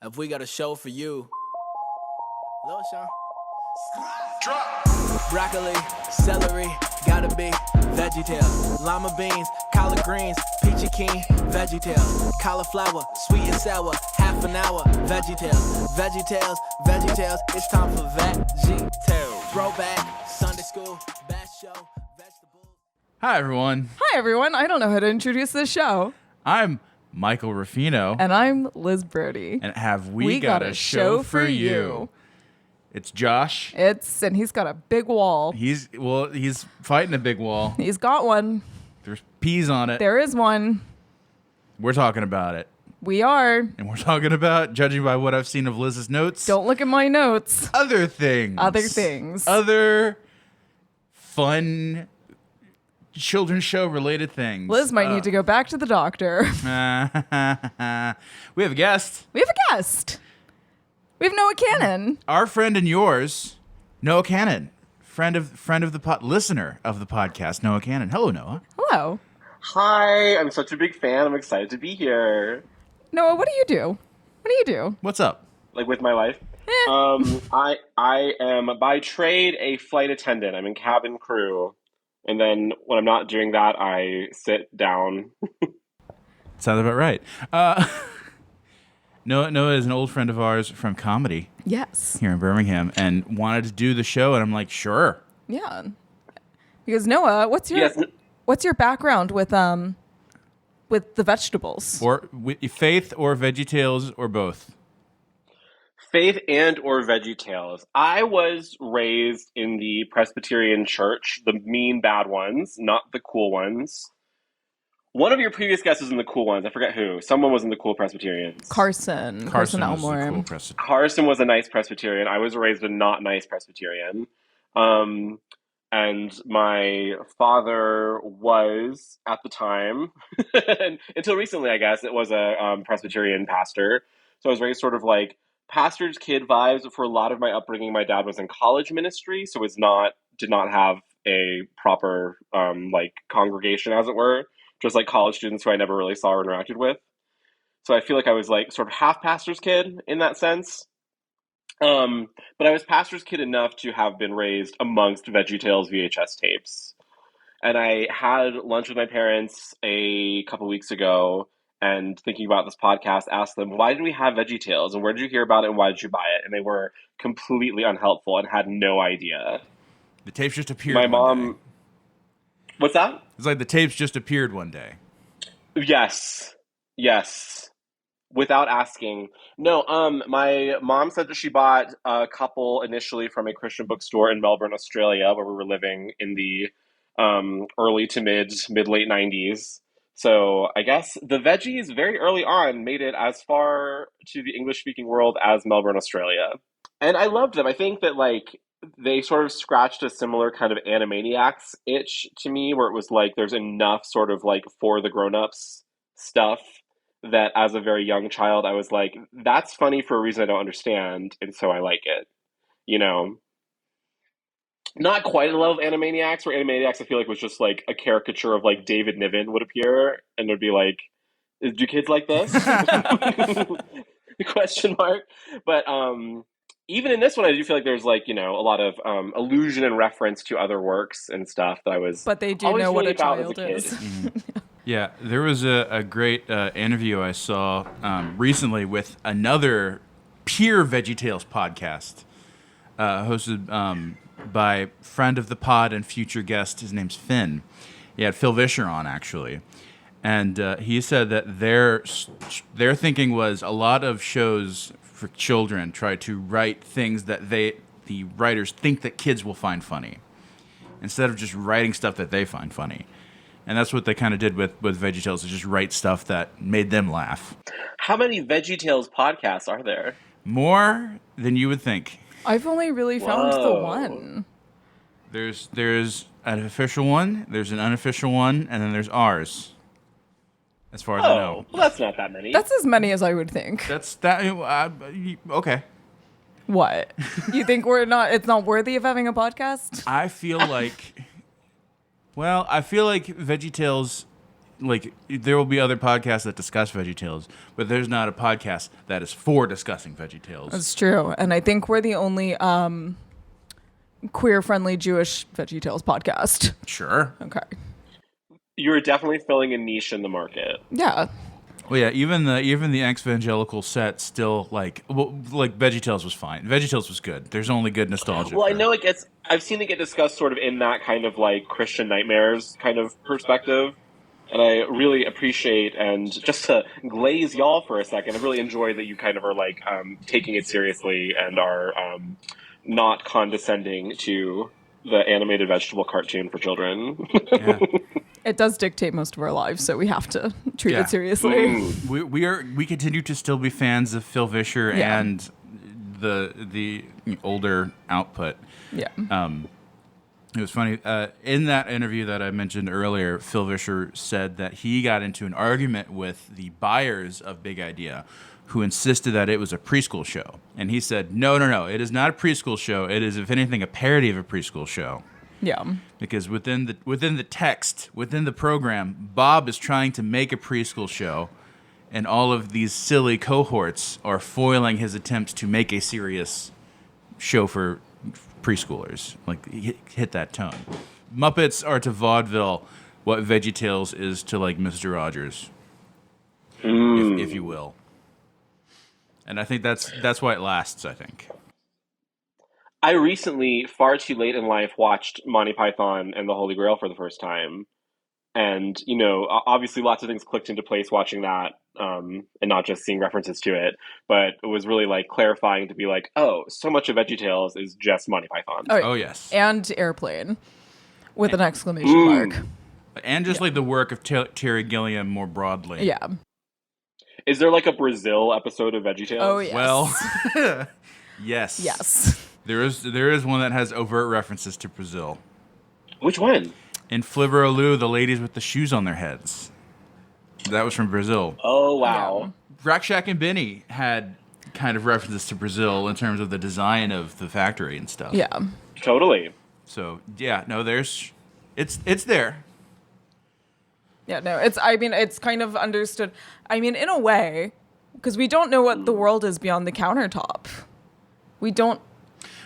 Have we got a show for you? Lil Sean. Drop. Broccoli, celery, gotta be VeggieTales. Lima beans, collard greens, peachy keen, VeggieTales. Cauliflower, sweet and sour, half an hour, VeggieTales. VeggieTales, VeggieTales, it's time for VeggieTales. Throwback, Sunday school, best show, vegetables. Hi, everyone. Hi, everyone. I don't know how to introduce this show. I'm Michael Ruffino. And I'm Liz Brody. And have we got a show for you? It's Josh. And he's got a big wall. He's fighting a big wall. He's got one. There's peas on it. There is one. We're talking about it. We are. And we're talking about, judging by what I've seen of Liz's notes. Don't look at my notes. Other things. Other fun children's show related things. Liz might need to go back to the doctor. We have a guest. We have Noah Cannon. Our friend and yours, Noah Cannon. Friend of the listener of the podcast, Noah Cannon. Hello, Noah. Hello. Hi, I'm such a big fan. I'm excited to be Noah, what do you do? What's up? like with my life. I am by trade a flight attendant. I'm in cabin crew. And then when I'm not doing that, I sit down. Sounds about right. Noah is an old friend of ours from comedy. Yes. Here in Birmingham, and wanted to do the show, and I'm like, sure. Yeah. Because Noah, what's your background with the vegetables? Or Faith or VeggieTales or both? Faith and or VeggieTales. I was raised in the Presbyterian church, the mean bad ones, not the cool ones. One of your previous guests was in the cool ones. I forget who. Someone was in the cool Presbyterians. Carson Elmore. Cool Carson was a nice Presbyterian. I was raised a not nice Presbyterian. And my father was, at the time, until recently, I guess, it was a Presbyterian pastor. So I was raised sort of like pastor's kid vibes. For a lot of my upbringing, my dad was in college ministry, so did not have a proper congregation, as it were. Just like college students who I never really saw or interacted with. So I feel like I was like sort of half pastor's kid in that sense. But I was pastor's kid enough to have been raised amongst VeggieTales VHS tapes. And I had lunch with my parents a couple weeks ago, and thinking about this podcast, asked them, why did we have VeggieTales? And where did you hear about it? And why did you buy it? And they were completely unhelpful and had no idea. The tapes just appeared My one mom... day. What's that? It's like the tapes just appeared one day. Yes. Without asking. No, my mom said that she bought a couple initially from a Christian bookstore in Melbourne, Australia, where we were living in the early to mid-late 90s. So I guess the veggies very early on made it as far to the English-speaking world as Melbourne, Australia. And I loved them. I think that, they sort of scratched a similar kind of Animaniacs itch to me, where it was like there's enough sort of for the grown-ups stuff that as a very young child I was like, that's funny for a reason I don't understand, and so I like it. Not quite a level of Animaniacs, where Animaniacs I feel like was just like a caricature of David Niven would appear and there'd be like, do kids like this? Question mark. But even in this one, I do feel like there's a lot of allusion and reference to other works and stuff that I was. But they do know what a child is. Mm-hmm. Yeah, there was a great interview I saw recently with another pure VeggieTales podcast, hosted by friend of the pod and future guest. His name's Finn. He had Phil Vischer on, actually. And he said that their thinking was a lot of shows for children try to write things that the writers think that kids will find funny, instead of just writing stuff that they find funny. And that's what they kind of did with VeggieTales, is just write stuff that made them laugh. How many VeggieTales podcasts are there? More than you would think. I've only really found the one. There's an official one, there's an unofficial one, and then there's ours. As far as I know. Well, that's not that many. That's as many as I would think. That's that. Okay. What? You think it's not worthy of having a podcast? I feel like VeggieTales like there will be other podcasts that discuss VeggieTales, but there's not a podcast that is for discussing VeggieTales. That's true. And I think we're the only queer-friendly Jewish VeggieTales podcast. Sure. Okay. You're definitely filling a niche in the market. Yeah. Well, yeah, even the ex-evangelical set still like VeggieTales was fine. VeggieTales was good. There's only good nostalgia. Well, I know I've seen it get discussed sort of in that kind of like Christian nightmares kind of perspective, and I really appreciate, and just to glaze y'all for a second, I really enjoy that you kind of are like taking it seriously and are not condescending to the animated vegetable cartoon for children. Yeah. It does dictate most of our lives, so we have to treat it seriously. We continue to still be fans of Phil Vischer and the older output. Yeah. It was funny. In that interview that I mentioned earlier, Phil Vischer said that he got into an argument with the buyers of Big Idea, who insisted that it was a preschool show. And he said, no, it is not a preschool show. It is, if anything, a parody of a preschool show. Yeah. Because within the text, within the program, Bob is trying to make a preschool show, and all of these silly cohorts are foiling his attempts to make a serious show for preschoolers. Like, hit that tone. Muppets are to vaudeville what VeggieTales is to, like, Mr. Rogers, if you will. And I think that's why it lasts, I think. I recently, far too late in life, watched Monty Python and the Holy Grail for the first time. And, you know, obviously lots of things clicked into place watching that, and not just seeing references to it. But it was really, like, clarifying to be like, oh, so much of VeggieTales is just Monty Python. Oh yes. And Airplane, with an exclamation mark. And just, like, the work of Terry Gilliam more broadly. Yeah. Is there, like, a Brazil episode of VeggieTales? Oh, yes. Well, yes. Yes. There is one that has overt references to Brazil. Which one? In Fliveroloo, the ladies with the shoes on their heads. That was from Brazil. Oh, wow. Rack Shack and Benny had kind of references to Brazil in terms of the design of the factory and stuff. Yeah. Totally. So, yeah, no, it's there. Yeah, no, it's kind of understood. I mean, in a way, because we don't know what the world is beyond the countertop. We don't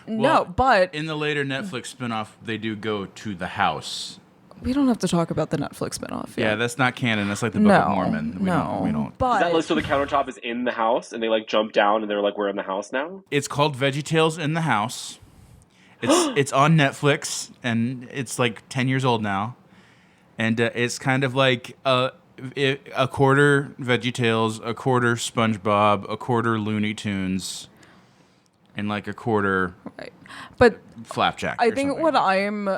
know, but in the later Netflix spinoff, they do go to the house. we don't have to talk about the Netflix spinoff. Yeah, that's not canon. That's like the Book of Mormon. We don't. But Is that like so the countertop is in the house and they like jump down and they're like, we're in the house now? It's called VeggieTales in the House. It's on Netflix and it's like 10 years old now. And it's kind of like a quarter VeggieTales, a quarter SpongeBob, a quarter Looney Tunes, and like a quarter but Flapjack. I think what I'm,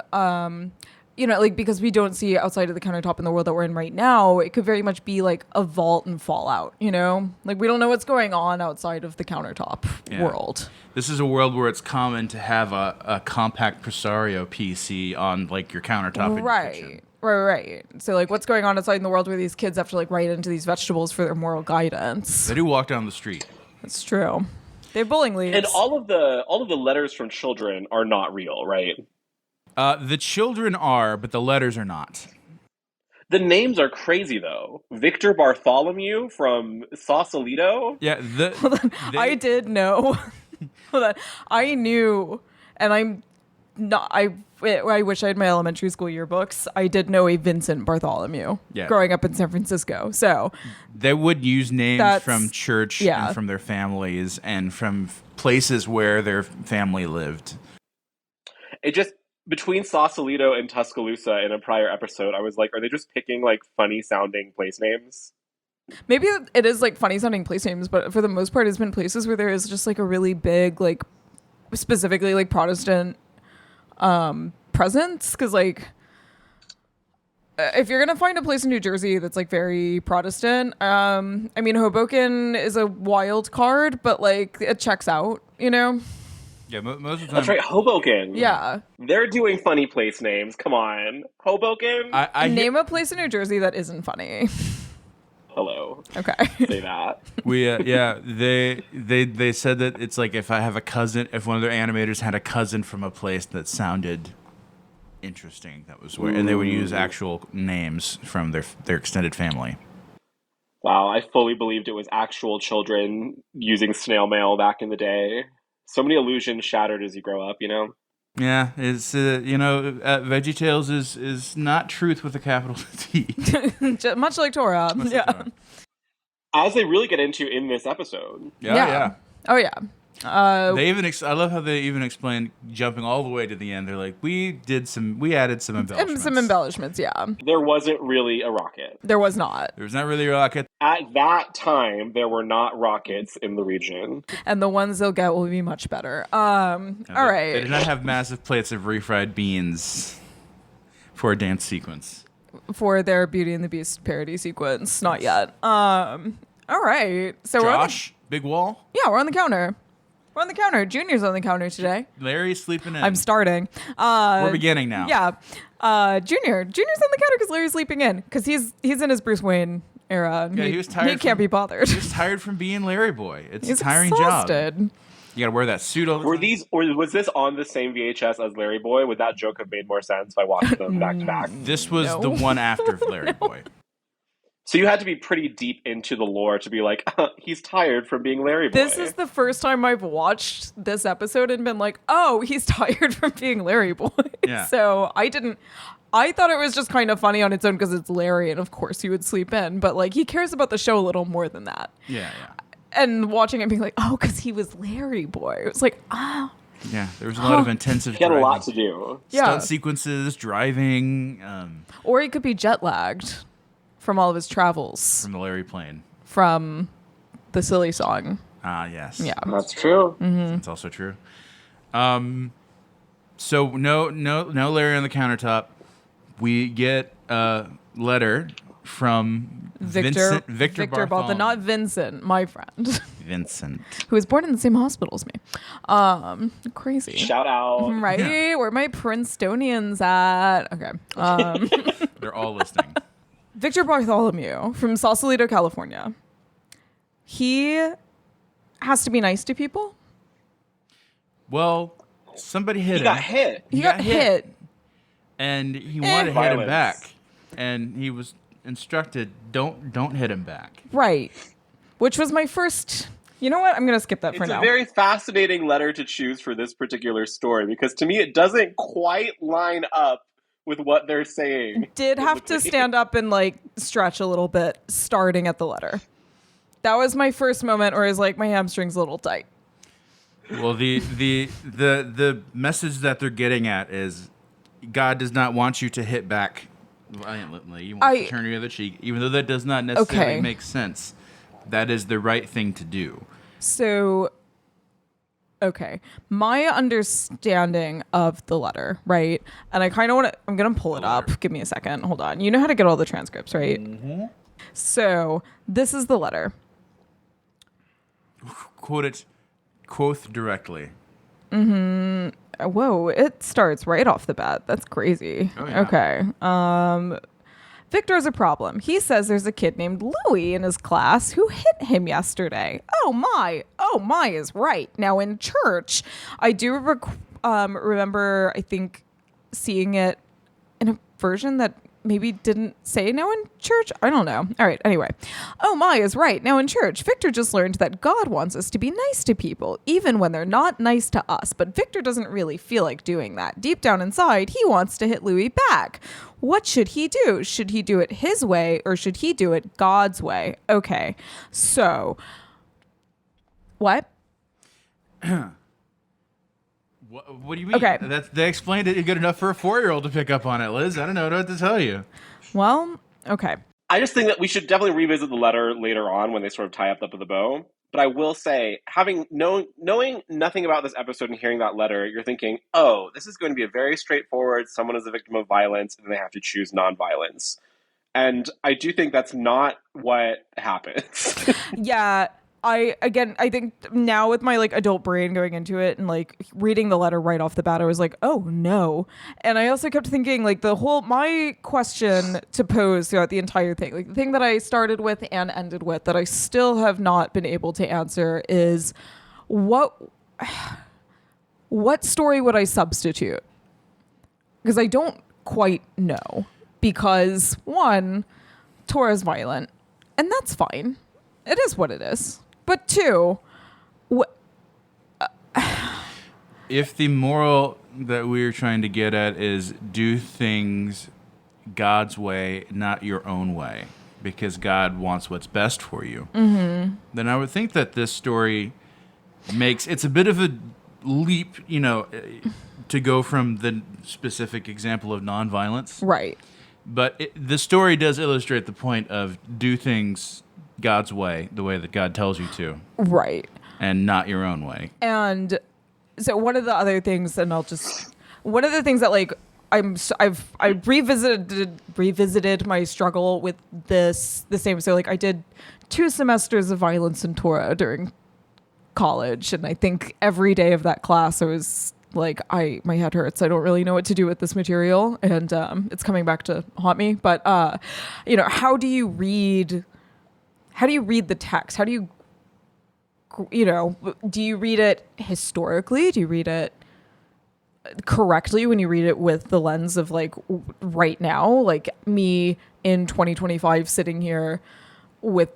like because we don't see outside of the countertop in the world that we're in right now, it could very much be like a Vault and Fallout, Like we don't know what's going on outside of the countertop world. This is a world where it's common to have a compact Presario PC on like your countertop in your kitchen. Right. So, like, what's going on outside in the world where these kids have to, like, write into these vegetables for their moral guidance? They do walk down the street. That's true. They have bowling leagues. And all of the letters from children are not real, right? The children are, but the letters are not. The names are crazy, though. Victor Bartholomew from Sausalito? Yeah, I did know. Hold on. I knew, and I'm not... I wish I had my elementary school yearbooks. I did know a Vincent Bartholomew growing up in San Francisco. So they would use names from church and from their families and from places where their family lived. It just, between Sausalito and Tuscaloosa in a prior episode, I was like, are they just picking like funny sounding place names? Maybe it is like funny sounding place names, but for the most part, it's been places where there is just like a really big, like specifically like Protestant presence, because like if you're gonna find a place in New Jersey that's like very Protestant, I mean Hoboken is a wild card, but like it checks out, Yeah, most of the time. That's right, Hoboken. Yeah, they're doing funny place names. Come on, Hoboken. I name a place in New Jersey that isn't funny. Hello. Okay. Say that. They said that it's like if one of their animators had a cousin from a place that sounded interesting. That was where, and they would use actual names from their extended family. Wow, I fully believed it was actual children using snail mail back in the day. So many illusions shattered as you grow up, you know? Yeah, it's VeggieTales is not truth with a capital T. Much like Torah. Yeah. As they really get into in this episode. Yeah. Oh yeah. They even I love how they even explain jumping all the way to the end. They're like, we added some embellishments. Some embellishments, yeah. There wasn't really a rocket. There was not. There was not really a rocket. At that time, there were not rockets in the region. And the ones they'll get will be much better. All right. They did not have massive plates of refried beans for a dance sequence. For their Beauty and the Beast parody sequence. Not yet. All right. So Josh, big wall? Yeah, we're on the counter. We're on the counter. Junior's on the counter today. Larry's sleeping in. I'm starting. We're beginning now. Yeah. Junior's on the counter because Larry's sleeping in. Because he's in his Bruce Wayne era. And he was tired. He can't be bothered. He was tired from being Larry Boy. It's a tiring exhausted. job. You got to wear that suit all the time. Or was this on the same VHS as Larry Boy? Would that joke have made more sense if I watched them back to back? This was the one after Larry Boy. So you had to be pretty deep into the lore to be like, he's tired from being Larry Boy. This is the first time I've watched this episode and been like, oh, he's tired from being Larry Boy. Yeah. So I thought it was just kind of funny on its own because it's Larry and of course he would sleep in. But like he cares about the show a little more than that. Yeah. And watching it being like, oh, because he was Larry Boy. It was like, oh. Yeah, there was a lot of intensive He had a lot driving. to do. Stunt sequences, driving. Or he could be jet lagged from all of his travels. From the Larry plane. From the silly song. Ah, yes. Yeah. That's true. Mm-hmm. That's also true. So no Larry on the countertop. We get a letter from Victor Bartholomew. not Vincent, my friend. Vincent. Who was born in the same hospital as me. Crazy. Shout out. Right? Yeah. Where my Princetonians at? Okay. They're all listening. Victor Bartholomew from Sausalito, California. He has to be nice to people. Well, somebody hit him. He got hit. He got hit. And he wanted to hit him back. And he was instructed, don't hit him back. Right. Which was my first... You know what? I'm going to skip that for now. It's a very fascinating letter to choose for this particular story because to me it doesn't quite line up with what they're saying. Did have to stand up and like stretch a little bit starting at the letter. That was my first moment where I was like, my hamstring's a little tight. Well, the message that they're getting at is God does not want you to hit back violently. He wants to turn the other cheek, even though that does not necessarily make sense. That is the right thing to do. So, okay. My understanding of the letter, right? And I kind of want to, I'm going to pull it up. Give me a second. Hold on. You know how to get all the transcripts, right? Mm-hmm. So, this is the letter. Quoth directly. Mm-hmm. Whoa, it starts right off the bat. That's crazy. Oh, yeah. Okay. Victor's a problem. He says there's a kid named Louie in his class who hit him yesterday. Oh my is right. Now in church, I do remember, I think, seeing it in a version that maybe didn't say now in church. I don't know. All right. Anyway. Oh my is right. Now in church, Victor just learned that God wants us to be nice to people, even when they're not nice to us. But Victor doesn't really feel like doing that. Deep down inside, he wants to hit Louie back. What should he do? Should he do it his way or should he do it God's way? Okay. So, what? What do you mean? Okay. They explained it good enough for a 4-year-old to pick up on it, Liz. I don't know what to tell you. Well, okay. I just think that we should definitely revisit the letter later on when they sort of tie up with a bow. But I will say, knowing nothing about this episode and hearing that letter, you're thinking, oh, this is going to be a very straightforward, someone is a victim of violence, and they have to choose nonviolence. And I do think that's not what happens. Yeah. I think now with my like adult brain going into it and like reading the letter right off the bat, I was like, oh no. And I also kept thinking like my question to pose throughout the entire thing, like the thing that I started with and ended with that I still have not been able to answer is what story would I substitute? because I don't quite know. Because, one, Torah is violent, and that's fine. It is what it is. But two, if the moral that we're trying to get at is do things God's way, not your own way, because God wants what's best for you, then I would think that this story it's a bit of a leap, to go from the specific example of nonviolence. right. But the story does illustrate the point of do things God's way, the way that God tells you to, Right. and not your own way. And so one of the other things, one of the things that like I revisited my struggle with the same. So like I did 2 semesters of violence in Torah during college, and I think every day of that class I was like, my head hurts. I don't really know what to do with this material, and it's coming back to haunt me. But how do you read the text? How do you do you read it historically? Do you read it correctly when you read it with the lens of like right now, like me in 2025 sitting here with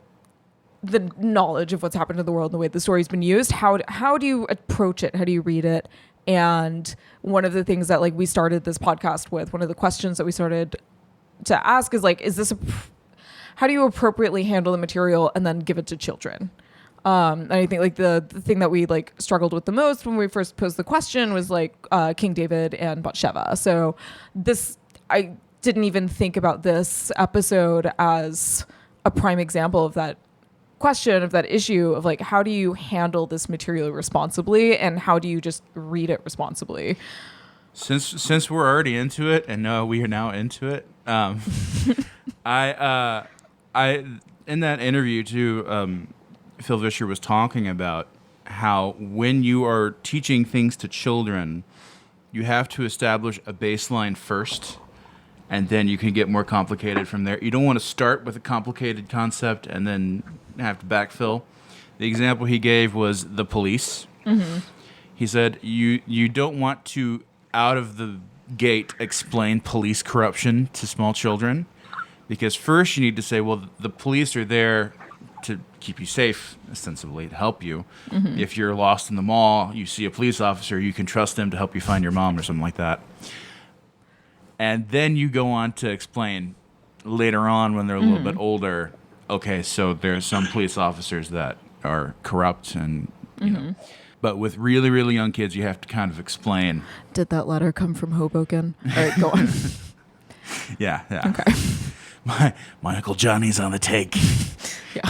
the knowledge of what's happened in the world and the way the story's been used? How do you approach it? How do you read it? And one of the things that like we started this podcast with, one of the questions that we started to ask is like, how do you appropriately handle the material and then give it to children? And I think like the thing that we like struggled with the most when we first posed the question was like King David and Bathsheba. So I didn't even think about this episode as a prime example of that question, of that issue of like, how do you handle this material responsibly, and how do you just read it responsibly? Since we're already into it, and we are now into it, I in that interview too, Phil Vischer was talking about how when you are teaching things to children, you have to establish a baseline first, and then you can get more complicated from there. You don't want to start with a complicated concept and then have to backfill. The example he gave was the police. Mm-hmm. He said you don't want to, out of the gate, explain police corruption to small children, because first you need to say, well, the police are there to keep you safe, ostensibly, to help you. Mm-hmm. If you're lost in the mall, you see a police officer, you can trust them to help you find your mom or something like that. And then you go on to explain later on when they're a little bit older, okay, so there's some police officers that are corrupt and, you know. But with really, really young kids, you have to kind of explain. Did that letter come from Hoboken? All right, go on. Yeah. Okay. My Uncle Johnny's on the take. Yeah.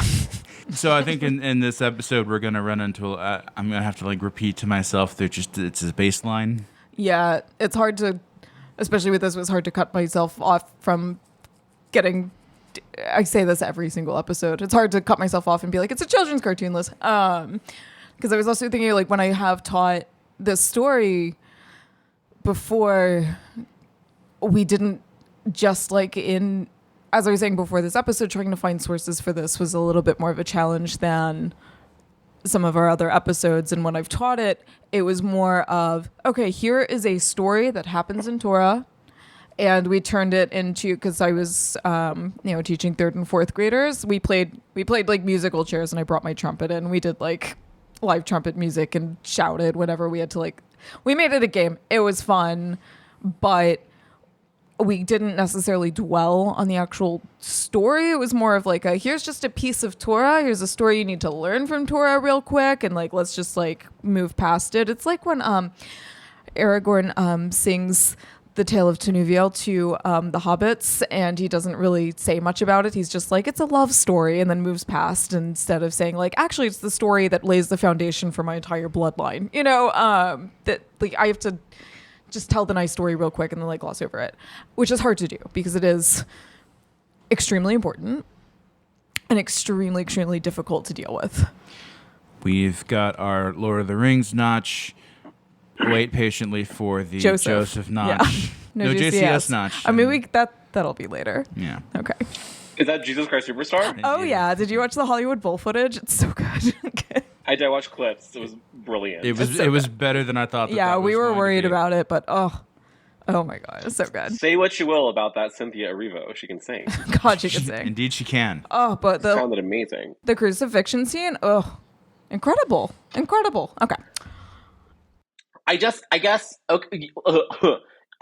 So I think in this episode we're gonna run into. I'm gonna have to like repeat to myself. It's a baseline. Yeah, it's hard to, especially with this. It was hard to cut myself off from getting. I say this every single episode. It's hard to cut myself off and be like, it's a children's cartoon list. Because I was also thinking like when I have taught this story before, we didn't just like in. As I was saying before this episode, trying to find sources for this was a little bit more of a challenge than some of our other episodes. And when I've taught it, it was more of, okay, here is a story that happens in Torah. And we turned it into, because I was, teaching 3rd and 4th graders. We played like musical chairs, and I brought my trumpet in. We did like live trumpet music and shouted whenever we had to we made it a game. It was fun, but we didn't necessarily dwell on the actual story. It was more of like here's just a piece of Torah. Here's a story you need to learn from Torah real quick. And like, let's just like move past it. It's like when Aragorn sings the Tale of Tenuviel to the hobbits, and he doesn't really say much about it. He's just like, it's a love story, and then moves past instead of saying like, actually, it's the story that lays the foundation for my entire bloodline. That like I have to just tell the nice story real quick and then like gloss over it, which is hard to do because it is extremely important and extremely, extremely difficult to deal with. We've got our Lord of the Rings notch. Wait patiently for the Joseph notch. Yeah. No JCS notch. I mean, that'll be later. Yeah. Okay. Is that Jesus Christ Superstar? Oh yeah. Did you watch the Hollywood Bowl footage? It's so good. Okay. I did watch clips. It was brilliant. It was better than I thought. Yeah, we were worried about it, but Oh my God, it's so good. Say what you will about that Cynthia Erivo. She can sing. God, she can sing. Indeed, she can. Oh, but Sounded amazing. The crucifixion scene, incredible. Okay. I guess okay,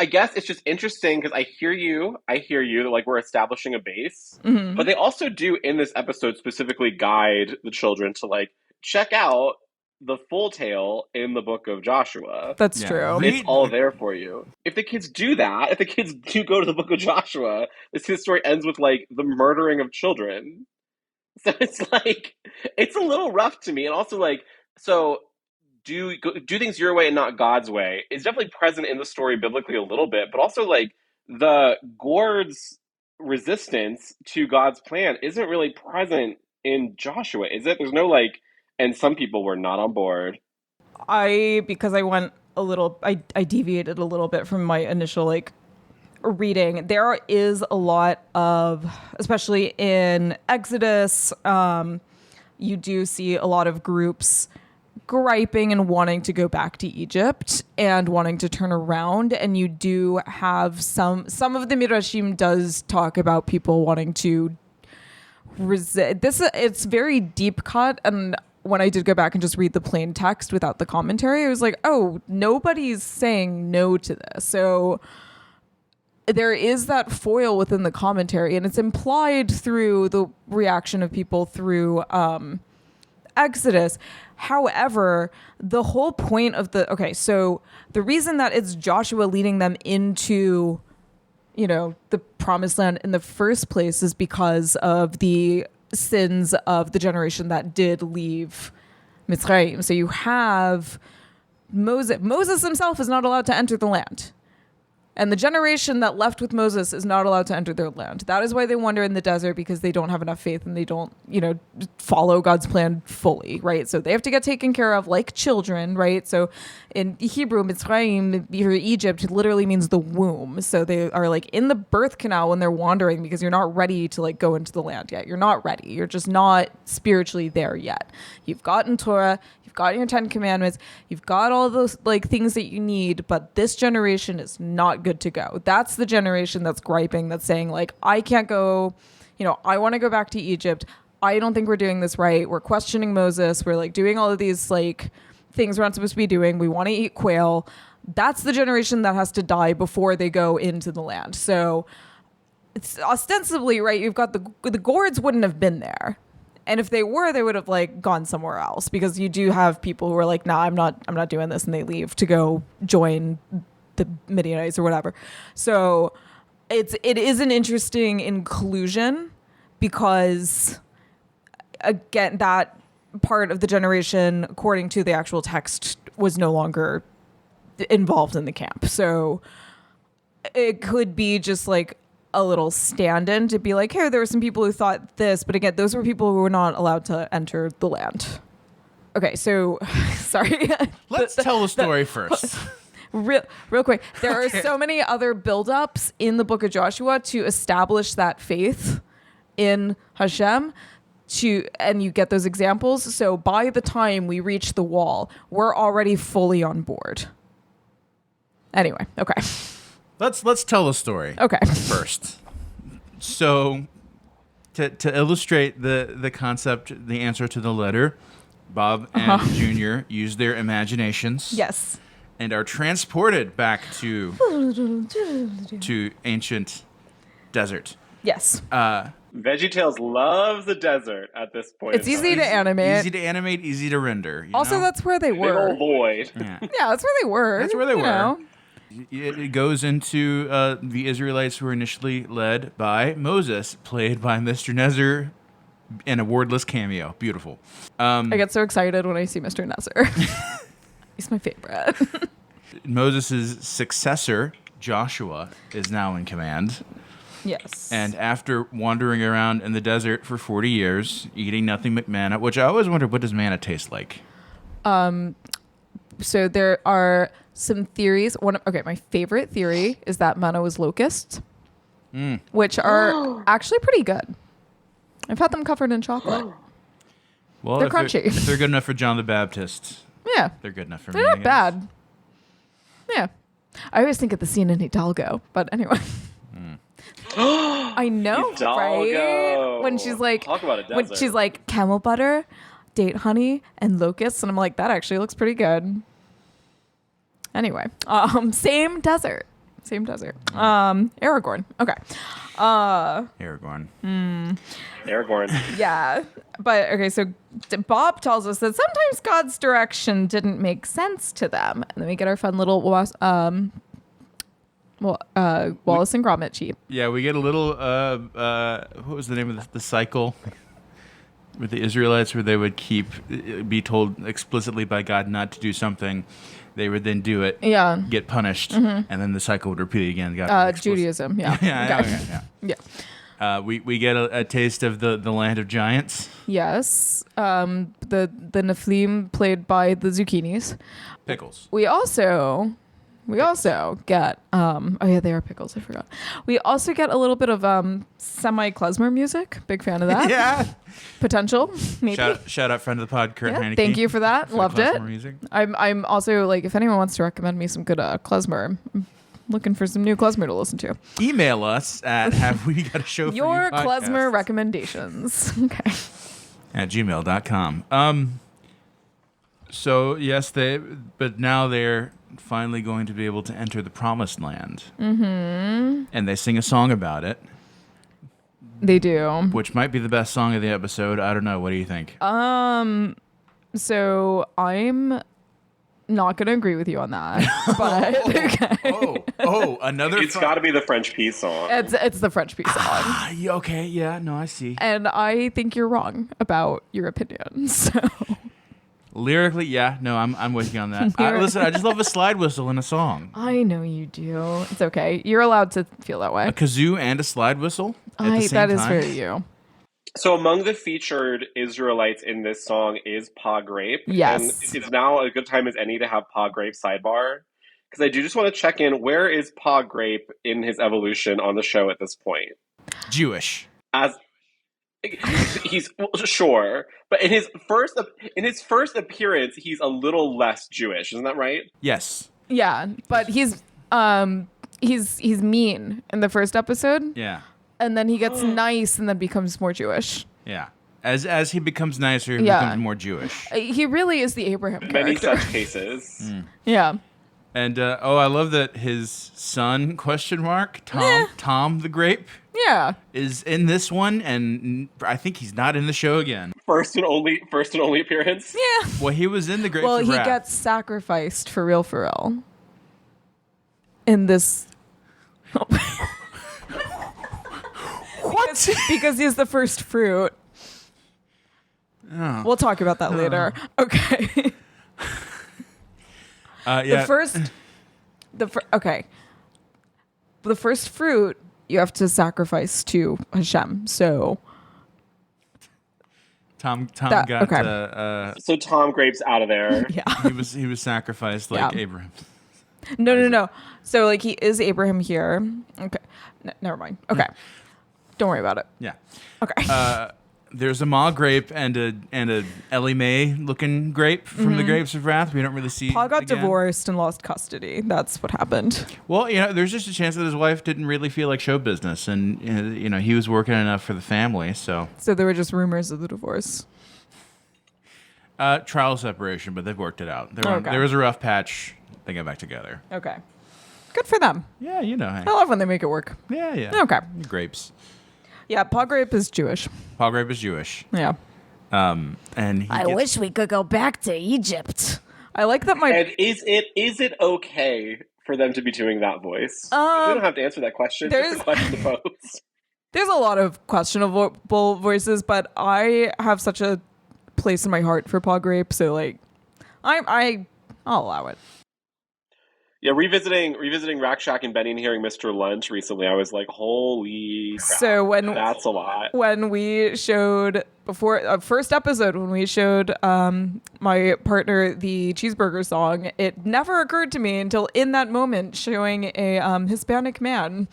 I guess it's just interesting because I hear you that like we're establishing a base, but they also do in this episode specifically guide the children to like check out the full tale in the book of Joshua. That's true. It's all there for you. If the kids do that, if the kids do go to the book of Joshua, this story ends with like the murdering of children. So it's like it's a little rough to me, and also like so. Do things your way and not God's way. It's definitely present in the story biblically a little bit, but also like the Gord's resistance to God's plan isn't really present in Joshua, is it? There's no like, and some people were not on board. Because I went a little, I deviated a little bit from my initial like reading. There is a lot of, especially in Exodus, you do see a lot of groups griping and wanting to go back to Egypt and wanting to turn around, and you do have some of the Midrashim does talk about people wanting to resist this. It's very deep cut, and when I did go back and just read the plain text without the commentary, I was like, oh, nobody's saying no to this. So there is that foil within the commentary, and it's implied through the reaction of people through Exodus. However, the whole point of so the reason that it's Joshua leading them into, the promised land in the first place is because of the sins of the generation that did leave Mitzrayim. So you have Moses. Moses himself is not allowed to enter the land. And the generation that left with Moses is not allowed to enter their land. That is why they wander in the desert, because they don't have enough faith and they don't, follow God's plan fully, right? So they have to get taken care of like children, right? So in Hebrew, Mitzrayim, Egypt, literally means the womb. So they are like in the birth canal when they're wandering, because you're not ready to like go into the land yet. You're not ready. You're just not spiritually there yet. You've gotten Torah, you've got your 10 commandments, you've got all those like things that you need, but this generation is not good to go. That's the generation that's griping, that's saying like, I can't go, I want to go back to Egypt. I don't think we're doing this right. We're questioning Moses. We're like doing all of these like things we're not supposed to be doing. We want to eat quail. That's the generation that has to die before they go into the land. So it's ostensibly, right, you've got the Gourds wouldn't have been there. And if they were, they would have like gone somewhere else, because you do have people who are like, nah, I'm not doing this, and they leave to go join the Midianites or whatever. So it is an interesting inclusion, because again, that part of the generation, according to the actual text, was no longer involved in the camp. So it could be just like a little stand-in to be like, hey, there were some people who thought this, but again, those were people who were not allowed to enter the land. Okay, so sorry. Let's tell the story first. Real quick. There are so many other build-ups in the book of Joshua to establish that faith in Hashem, and you get those examples. So by the time we reach the wall, we're already fully on board. Anyway, okay. Let's tell the story. Okay. First. So to illustrate the concept, the answer to the letter, Bob and Junior use their imaginations. Yes. And are transported back to ancient desert. Yes. VeggieTales loves the desert at this point. It's easy to animate. Easy to animate, easy to render. Also, that's where they were. Big old void. Yeah. Yeah, that's where they were. That's where they were. It goes into the Israelites who were initially led by Moses, played by Mr. Nezer, in a wordless cameo. Beautiful. I get so excited when I see Mr. Nezer. He's my favorite. Moses' successor, Joshua, is now in command. Yes. And after wandering around in the desert for 40 years, eating nothing but manna, which I always wondered, what does manna taste like? So there are some theories. My favorite theory is that manna was locusts, which are actually pretty good. I've had them covered in chocolate. Well, they're crunchy. If they're good enough for John the Baptist, yeah, they're good enough for they're me. not bad. Yeah. I always think of the scene in Hidalgo, but anyway. I know, right? When she's like, talk about a desert. When she's like camel butter, date honey, and locusts, and I'm like, that actually looks pretty good. Anyway, same desert. Aragorn. Okay. Aragorn. Aragorn. Yeah. But okay, so Bob tells us that sometimes God's direction didn't make sense to them. And then we get our fun little Wallace and Gromit cheap. Yeah, we get a little what was the name of the cycle with the Israelites where they would be told explicitly by God not to do something. They would then do it, get punished, and then the cycle would repeat again. Judaism, yeah. Yeah. We get a taste of the land of giants. Yes. The Nephilim played by the Zucchinis. Pickles. We also get they are pickles, I forgot. We also get a little bit of semi-klezmer music. Big fan of that. Yeah. Potential, maybe. Shout out friend of the pod, Kurt Heineke. Thank you for that. Loved it. Music. I'm also like, if anyone wants to recommend me some good klezmer, I'm looking for some new klezmer to listen to. Email us at have-we-got-a-show for your klezmer recommendations. Okay. At gmail.com. So yes, but now they're finally going to be able to enter the promised land. Mm-hmm. And they sing a song about it. They do. Which might be the best song of the episode. I don't know. What do you think? So I'm not going to agree with you on that. But okay. Another. It's got to be the French Peace song. It's the French Peace song. Okay. Yeah. No, I see. And I think you're wrong about your opinion. So. Lyrically, yeah, no, I'm with you on that. Listen, I just love a slide whistle in a song. I know you do. It's okay. You're allowed to feel that way. A kazoo and a slide whistle at the same that time. is very you. So among the featured Israelites in this song is Pa Grape. Yes. And it's now a good time as any to have Pa Grape sidebar. Because I do just want to check in, where is Pa Grape in his evolution on the show at this point? Jewish. He's sure, but in his first appearance, he's a little less Jewish, isn't that right? Yes. Yeah, but he's mean in the first episode. Yeah. And then he gets nice and then becomes more Jewish. Yeah. As he becomes nicer, he becomes more Jewish. He really is the Abraham character. Many such cases. Yeah. And I love that his son Tom the Grape. Yeah. Is in this one, and I think he's not in the show again. First and only appearance. Yeah. Well, he was in the Grapes Well, of he Wrath. gets sacrificed for real. In this. What? Because he's the first fruit. Oh. We'll talk about that later. Okay. Yeah. The first fruit you have to sacrifice to Hashem. So Tom got okay. So Tom Grape's out of there. Yeah. he was sacrificed like Abraham. No. So like he is Abraham here. Okay. Never mind. Okay. Don't worry about it. Yeah. Okay. There's a Ma grape and a Ellie Mae looking grape from the Grapes of Wrath. We don't really see. Paul got divorced and lost custody. That's what happened. Well, there's just a chance that his wife didn't really feel like show business, and he was working enough for the family. So there were just rumors of the divorce. Trial separation, but they've worked it out. There was a rough patch. They got back together. Okay. Good for them. Yeah, Hey. I love when they make it work. Yeah. Okay. Grapes. Yeah, Pa Grape is Jewish. Pa Grape is Jewish. Yeah. And I wish we could go back to Egypt. I like that And is it okay for them to be doing that voice? We don't have to answer that question. It's a question to pose. There's a lot of questionable voices, but I have such a place in my heart for Pa Grape, so like I'll allow it. Yeah, revisiting Rack Shack and Benny and hearing Mr. Lunch recently, I was like, holy crap, so that's a lot. When we showed first episode, when we showed my partner the cheeseburger song, it never occurred to me until in that moment showing a Hispanic man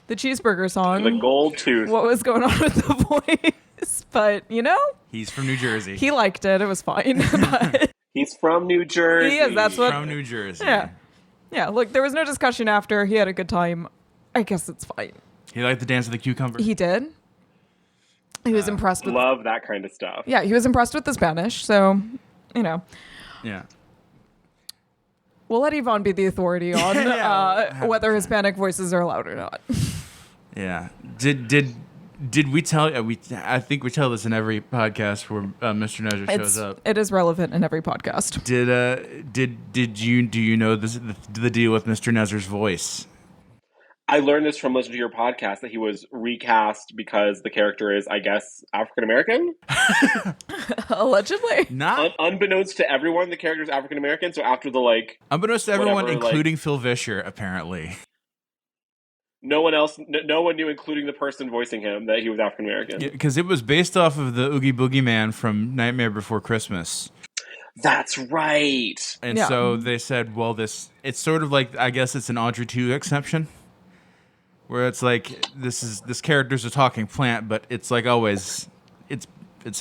the cheeseburger song. The gold tooth. What was going on with the voice? But, he's from New Jersey. He liked it. It was fine. But he's from New Jersey. he is. That's what. From New Jersey. Yeah. Yeah, look, there was no discussion after. He had a good time. I guess it's fine. He liked the dance of the cucumber. He did. He was impressed with... Love that kind of stuff. Yeah, he was impressed with the Spanish, so, you know. Yeah. We'll let Yvonne be the authority on whether Hispanic voices are allowed or not. Yeah. Did we tell? I think we tell this in every podcast where Mr. Nezzer shows up. It is relevant in every podcast. Do you know the deal with Mr. Nezzer's voice? I learned this from listening to your podcast that he was recast because the character is, I guess, African American. Allegedly. Not unbeknownst to everyone, the character is African American. So after the unbeknownst to everyone, whatever, including Phil Vischer, apparently. No one knew, including the person voicing him, that he was African American. Because it was based off of the Oogie Boogie Man from Nightmare Before Christmas. That's right. And so they said, well, it's sort of like, I guess it's an Audrey 2 exception, where it's like this character's a talking plant, but it's like always, it's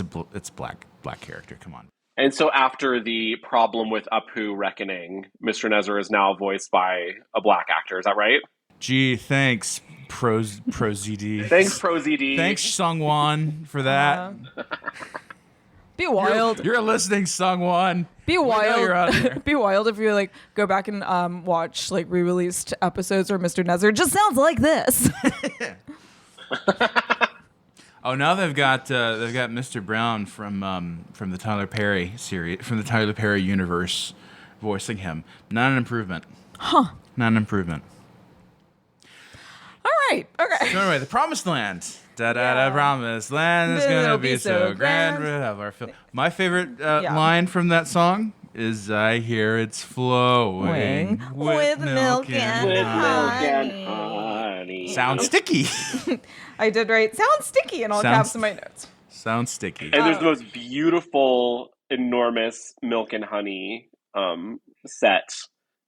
black character. Come on. And so after the problem with Apu Reckoning, Mr. Nezzer is now voiced by a black actor. Is that right? Gee, thanks, ProZD. Thanks, ProZD. Thanks, Sungwon, for that. Be wild. You're listening, Sungwon. Be wild. You're out there. Be wild if you go back and watch re-released episodes where Mr. Nezzer just sounds like this. Oh, now they've got Mr. Brown from the Tyler Perry series, from the Tyler Perry universe, voicing him. Not an improvement. Huh. Not an improvement. All right. Okay. So anyway, the Promised Land. Promised Land is gonna be so grand. We'll have our fill. My favorite line from that song is "I hear it's flowing with milk and honey." Sounds sticky. I did write "sounds sticky" in all caps in my notes. Sounds sticky. And there's the most beautiful, enormous milk and honey set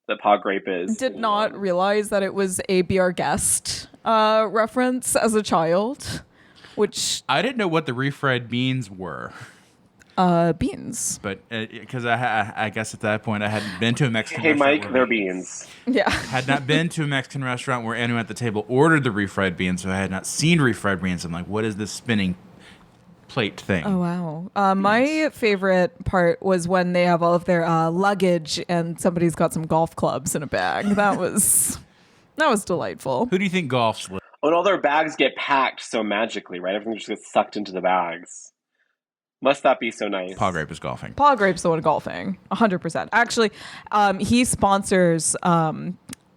that Pa Grape is. Did not realize that it was a Be Our Guest reference as a child, which... I didn't know what the refried beans were. Beans. But because I guess at that point I hadn't been to a Mexican restaurant. Hey, Mike, they're beans. Yeah. Had not been to a Mexican restaurant where anyone at the table ordered the refried beans, so I had not seen refried beans. I'm like, what is this spinning plate thing? Oh, wow. My favorite part was when they have all of their luggage and somebody's got some golf clubs in a bag. That was delightful. Who do you think golfs with? Oh, and all their bags get packed so magically, right? Everything just gets sucked into the bags. Must that be so nice? Pa Grape is golfing. Pa Grape's the one golfing, 100%. Actually, he sponsors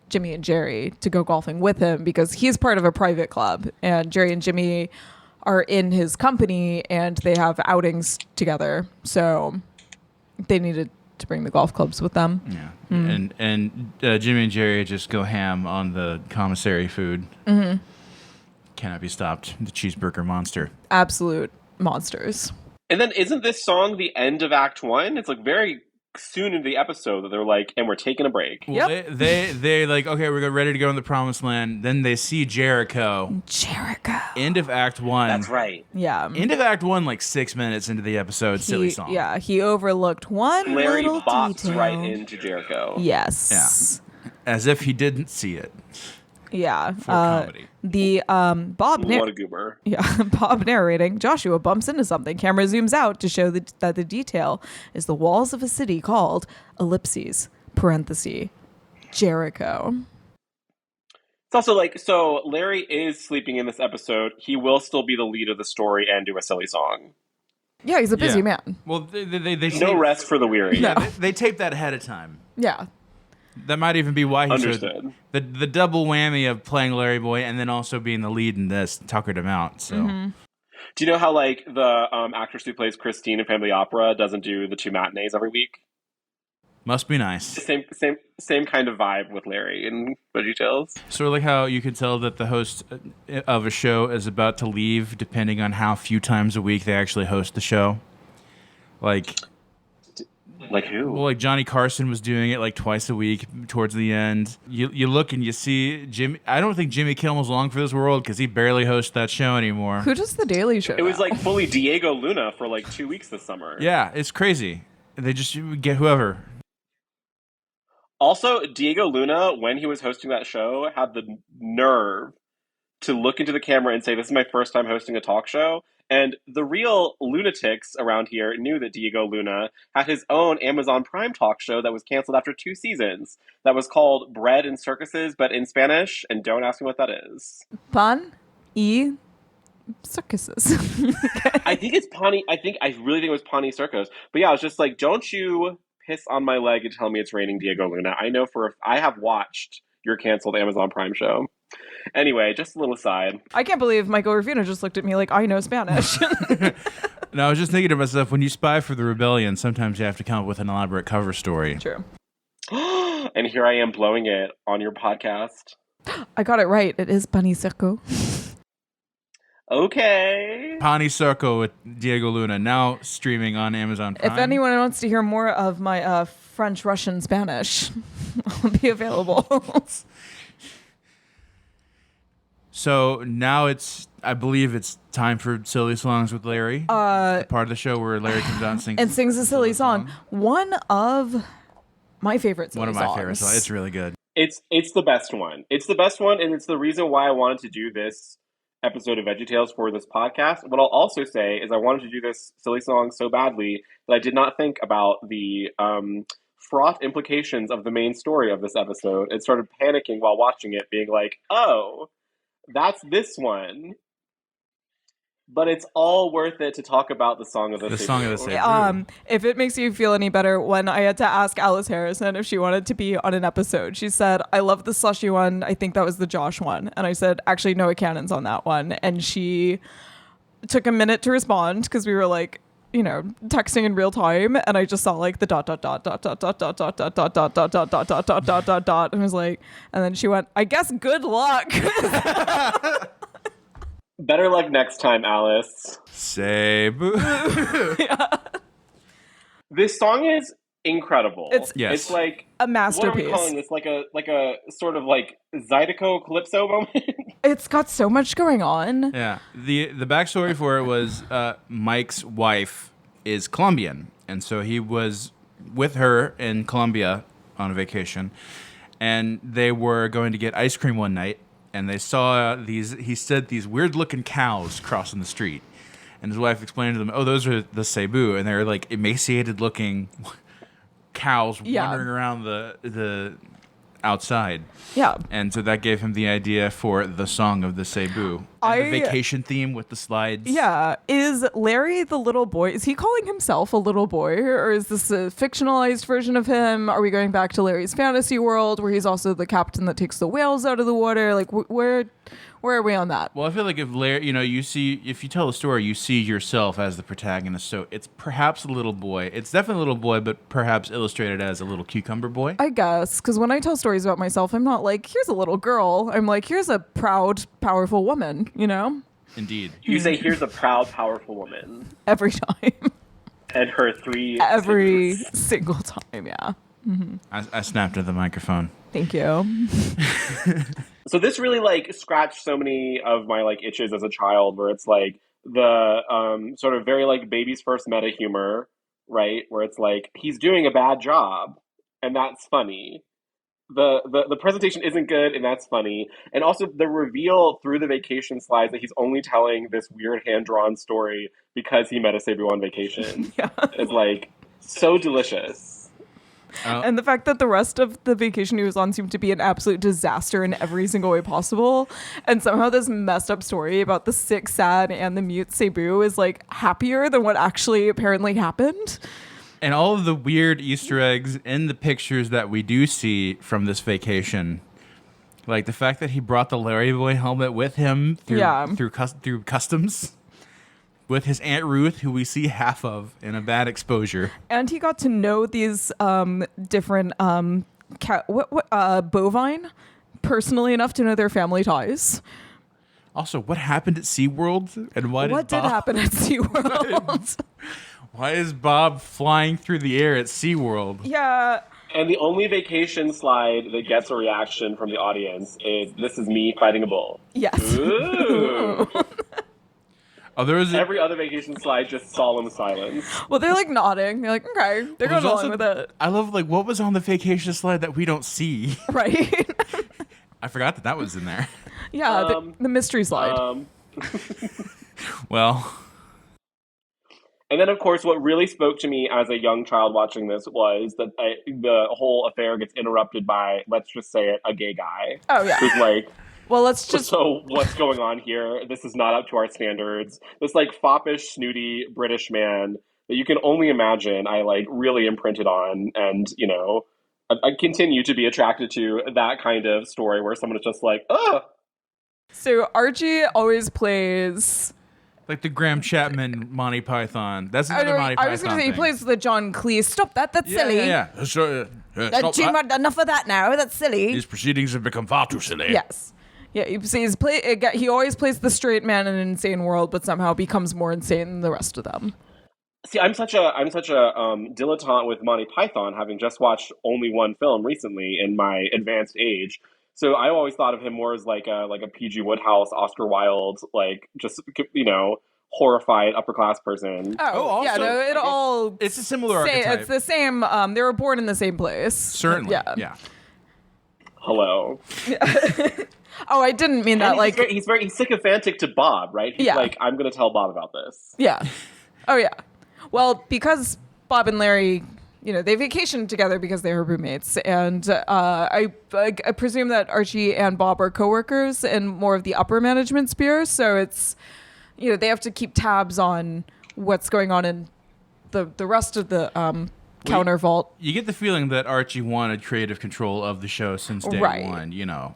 Jimmy and Jerry to go golfing with him because he's part of a private club, and Jerry and Jimmy are in his company, and they have outings together. So they needed to bring the golf clubs with them. Yeah, and Jimmy and Jerry just go ham on the commissary food. Mm-hmm. Cannot be stopped. The cheeseburger monster. Absolute monsters. And then isn't this song the end of Act 1? It's very soon into the episode that they're like, and we're taking a break. Well, yep. They like, okay, we're ready to go in the Promised Land. Then they see Jericho. End of Act 1. That's right. Yeah. End of Act 1, 6 minutes into the episode. Silly song. Yeah, he overlooked one Larry little bops detail. right into Jericho. Yes. Yeah. As if he didn't see it. Yeah. For comedy. The Bob. What a goober. Yeah, Bob narrating. Joshua bumps into something. Camera zooms out to show that the detail is the walls of a city called ellipses parenthesis Jericho. It's also so Larry is sleeping in this episode. He will still be the lead of the story and do a silly song. Yeah, he's a busy man. Well, they no rest for the weary. Yeah, they taped that ahead of time. Yeah. That might even be why he understood. The double whammy of playing Larry Boy and then also being the lead in this tuckered him out. So, Do you know how the actress who plays Christine in Family Opera doesn't do the 2 matinees every week? Must be nice. Same kind of vibe with Larry in VeggieTales. Sort of like how you can tell that the host of a show is about to leave, depending on how few times a week they actually host the show. Like who? Well, Johnny Carson was doing it twice a week towards the end. You look and you see Jimmy. I don't think Jimmy Kimmel's long for this world because he barely hosts that show anymore. Who does the Daily Show? It was fully Diego Luna for 2 weeks this summer. Yeah, it's crazy. They just get whoever. Also, Diego Luna, when he was hosting that show, had the nerve to look into the camera and say, "This is my first time hosting a talk show." And the real lunatics around here knew that Diego Luna had his own Amazon Prime talk show that was canceled after 2 seasons. That was called Bread and Circuses, but in Spanish. And don't ask me what that is. Pan y circuses. I think it's Pani. I really think it was Pani Circus. But yeah, I was just like, don't you piss on my leg and tell me it's raining Diego Luna. I have watched your canceled Amazon Prime show. Anyway, just a little aside. I can't believe Michael Ruffino just looked at me like I know Spanish. No, I was just thinking to myself, when you spy for the rebellion, sometimes you have to come up with an elaborate cover story. True. And here I am blowing it on your podcast. I got it right. It is Pani Circo. Okay. Pani Circo with Diego Luna, now streaming on Amazon Prime. If anyone wants to hear more of my French, Russian, Spanish, I'll be available. So now I believe it's time for Silly Songs with Larry. The part of the show where Larry comes out and sings a silly song. One of my favorite silly songs. One of my favorite songs. It's really good. It's the best one. It's the best one, and it's the reason why I wanted to do this episode of VeggieTales for this podcast. What I'll also say is I wanted to do this silly song so badly that I did not think about the fraught implications of the main story of this episode and started panicking while watching it, being like, oh, that's this one. But it's all worth it to talk about the song of the song of the Cebu. If it makes you feel any better, when I had to ask Alice Harrison if she wanted to be on an episode, she said, I love the slushy one. I think that was the Josh one. And I said, actually, Noah Cannon's on that one. And she took a minute to respond because we were like, you know, texting in real time. And I just saw like the dot, dot, dot, dot, dot, dot, dot, dot, dot, dot, dot, dot, dot, dot, dot, dot, dot, dot. And I was like, and then she went, I guess good luck. Better luck next time, Alice. Cebu. Yeah. This song is incredible. It's like a masterpiece. What are we calling this? Like a sort of like Zydeco Calypso moment. It's got so much going on. Yeah. The backstory for it was Mike's wife is Colombian, and so he was with her in Colombia on a vacation, and they were going to get ice cream one night. And they saw these weird-looking cows crossing the street. And his wife explained to them, oh, those are the Cebu. And they're like emaciated-looking cows wandering around the outside. Yeah. And so that gave him the idea for the song of the Cebu. And the vacation theme with the slides. Yeah. Is Larry the little boy? Is he calling himself a little boy? Or is this a fictionalized version of him? Are we going back to Larry's fantasy world where he's also the captain that takes the whales out of the water? Like, where are we on that? Well, I feel like if Larry, if you tell a story, you see yourself as the protagonist. So it's perhaps a little boy. It's definitely a little boy, but perhaps illustrated as a little cucumber boy. I guess, because when I tell stories about myself, I'm not like, here's a little girl. I'm like, here's a proud, powerful woman, you know? Indeed. You say, here's a proud, powerful woman. Every time. And her 3 Every sisters. single time, yeah. Mm-hmm. I snapped at the microphone. Thank you. So this really like scratched so many of my like itches as a child, where it's like the sort of very like baby's first meta humor, right? Where it's like he's doing a bad job, and that's funny. The presentation isn't good, and that's funny. And also the reveal through the vacation slides that he's only telling this weird hand-drawn story because he met a Cebu on vacation is like so delicious. And the fact that the rest of the vacation he was on seemed to be an absolute disaster in every single way possible. And somehow this messed up story about the sick, sad, and the mute Cebu is like happier than what actually apparently happened. And all of the weird Easter eggs in the pictures that we do see from this vacation, like the fact that he brought the Larry Boy helmet with him through customs, with his Aunt Ruth, who we see half of in a bad exposure. And he got to know these different bovine personally enough to know their family ties. Also, what happened at SeaWorld? And what did happen at SeaWorld? Why is Bob flying through the air at SeaWorld? Yeah. And the only vacation slide that gets a reaction from the audience is, this is me fighting a bull. Yes. Ooh. Oh, there was every other vacation slide, just solemn silence. Well, they're like nodding. They're like, okay, they're going along with it. I love like what was on the vacation slide that we don't see. Right. I forgot that was in there. Yeah, the mystery slide. Well. And then, of course, what really spoke to me as a young child watching this was that the whole affair gets interrupted by, let's just say it, a gay guy. Oh, yeah. Who's like, well, let's just... So what's going on here? This is not up to our standards. This, like, foppish, snooty British man that you can only imagine I, like, really imprinted on. And, you know, I continue to be attracted to that kind of story where someone is just like, ugh. So Archie always plays... Like the Graham Chapman Monty Python. That's another Monty Python. I was going to say, he plays the John Cleese. Stop that. That's silly. Yeah. Enough of that now. That's silly. These proceedings have become far too silly. Yes. Yeah, he always plays the straight man in an insane world, but somehow becomes more insane than the rest of them. See, I'm such a dilettante with Monty Python, having just watched only one film recently in my advanced age. So I always thought of him more as like a P.G. Woodhouse, Oscar Wilde, like just, you know, horrified upper class person. Oh, yeah, no, it's a similar archetype. It's the same. They were born in the same place. Certainly. Yeah. Hello. Oh, I didn't mean that. He's very sycophantic to Bob, right? He's like, I'm going to tell Bob about this. Yeah. Oh, yeah. Well, because Bob and Larry, you know, they vacationed together because they were roommates, and I presume that Archie and Bob are coworkers in more of the upper management sphere. So it's, you know, they have to keep tabs on what's going on in the rest of the counter vault. You get the feeling that Archie wanted creative control of the show since day one. You know,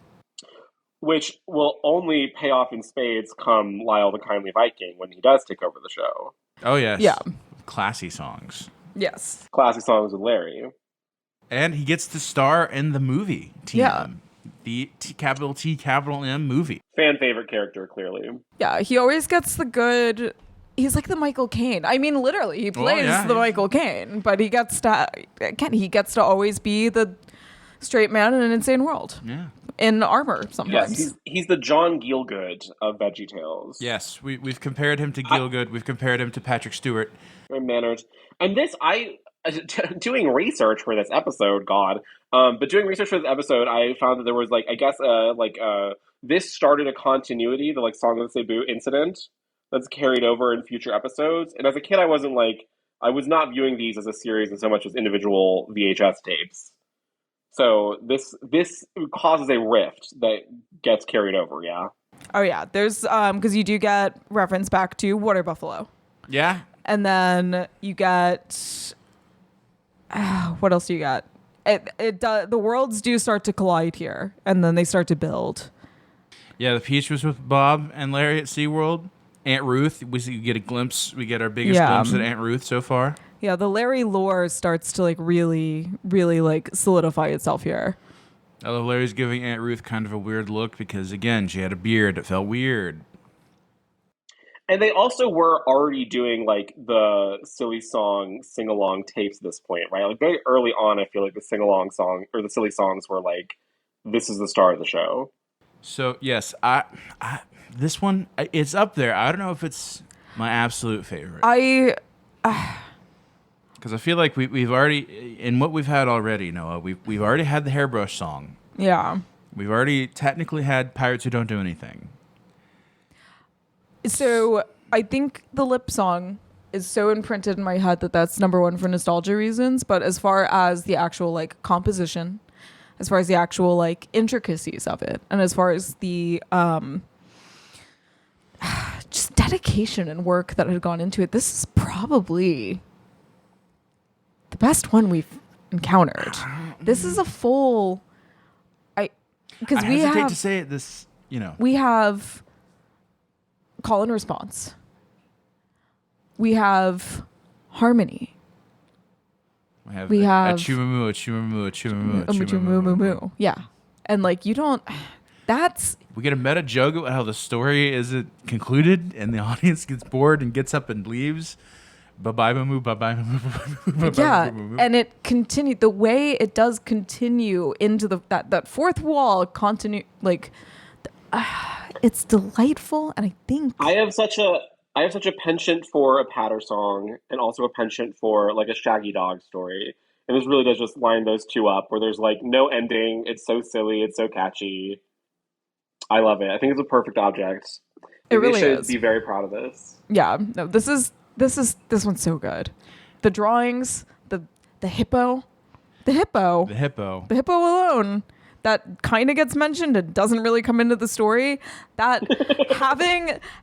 which will only pay off in spades come Lyle the Kindly Viking when he does take over the show. Oh yes, yeah, classy songs. Yes. Classic songs with Larry. And he gets to star in the movie TM. Yeah. The capital T, capital M movie. Fan favorite character, clearly. Yeah, he always gets the good... He's like the Michael Caine. I mean, literally, he plays the Michael Caine, but he gets to always be the straight man in an insane world. Yeah. In armor, sometimes. Yes, he's the John Gielgud of VeggieTales. Yes, we've compared him to Gielgud. We've compared him to Patrick Stewart. Very mannered. And this, doing research for this episode, but doing research for this episode, I found that there was, like, I guess, this started a continuity, the, like, Song of the Cebu incident that's carried over in future episodes. And as a kid, I was not viewing these as a series as so much as individual VHS tapes. So this causes a rift that gets carried over, yeah? Oh, yeah. There's, because you do get reference back to Water Buffalo. Yeah. And then you get, what else do you got? The worlds do start to collide here, and then they start to build. Yeah, the Peach was with Bob and Larry at SeaWorld. Aunt Ruth, we get our biggest glimpse at Aunt Ruth so far. Yeah, the Larry lore starts to, like, really, really, like, solidify itself here. Although Larry's giving Aunt Ruth kind of a weird look because, again, she had a beard. It felt weird. And they also were already doing, like, the silly song sing-along tapes at this point, right? Like, very early on, I feel like the sing-along song, or the silly songs were, like, this is the star of the show. So, yes, this one, it's up there. I don't know if it's my absolute favorite. Because I feel like we've already, in what we've had already, Noah, we've already had the Hairbrush song. Yeah. We've already technically had Pirates Who Don't Do Anything. So I think the lip song is so imprinted in my head that that's number one for nostalgia reasons. But as far as the actual, like, composition, as far as the actual, like, intricacies of it, and as far as the just dedication and work that had gone into it, this is probably the best one we've encountered. This is a full... Because we hesitate have to say it, this, you know. We have call and response. We have harmony. We have Achumamu, Achumamu, Achumamu, Achumamu. Yeah. And, like, you don't... That's... We get a meta joke about how the story isn't concluded and the audience gets bored and gets up and leaves. Bye-bye, moo, bye-bye, moo. Yeah, and it continued... The way it does continue into that fourth wall continue... Like... it's delightful, and I think... I have such a I have such a penchant for a patter song and also a penchant for like a Shaggy Dog story. And this really does just line those two up where there's like no ending. It's so silly. It's so catchy. I love it. I think it's a perfect object. It Like, really they should is. be very proud of this. Yeah, no, this one's so good. The drawings, the hippo, the hippo alone that kind of gets mentioned and doesn't really come into the story. That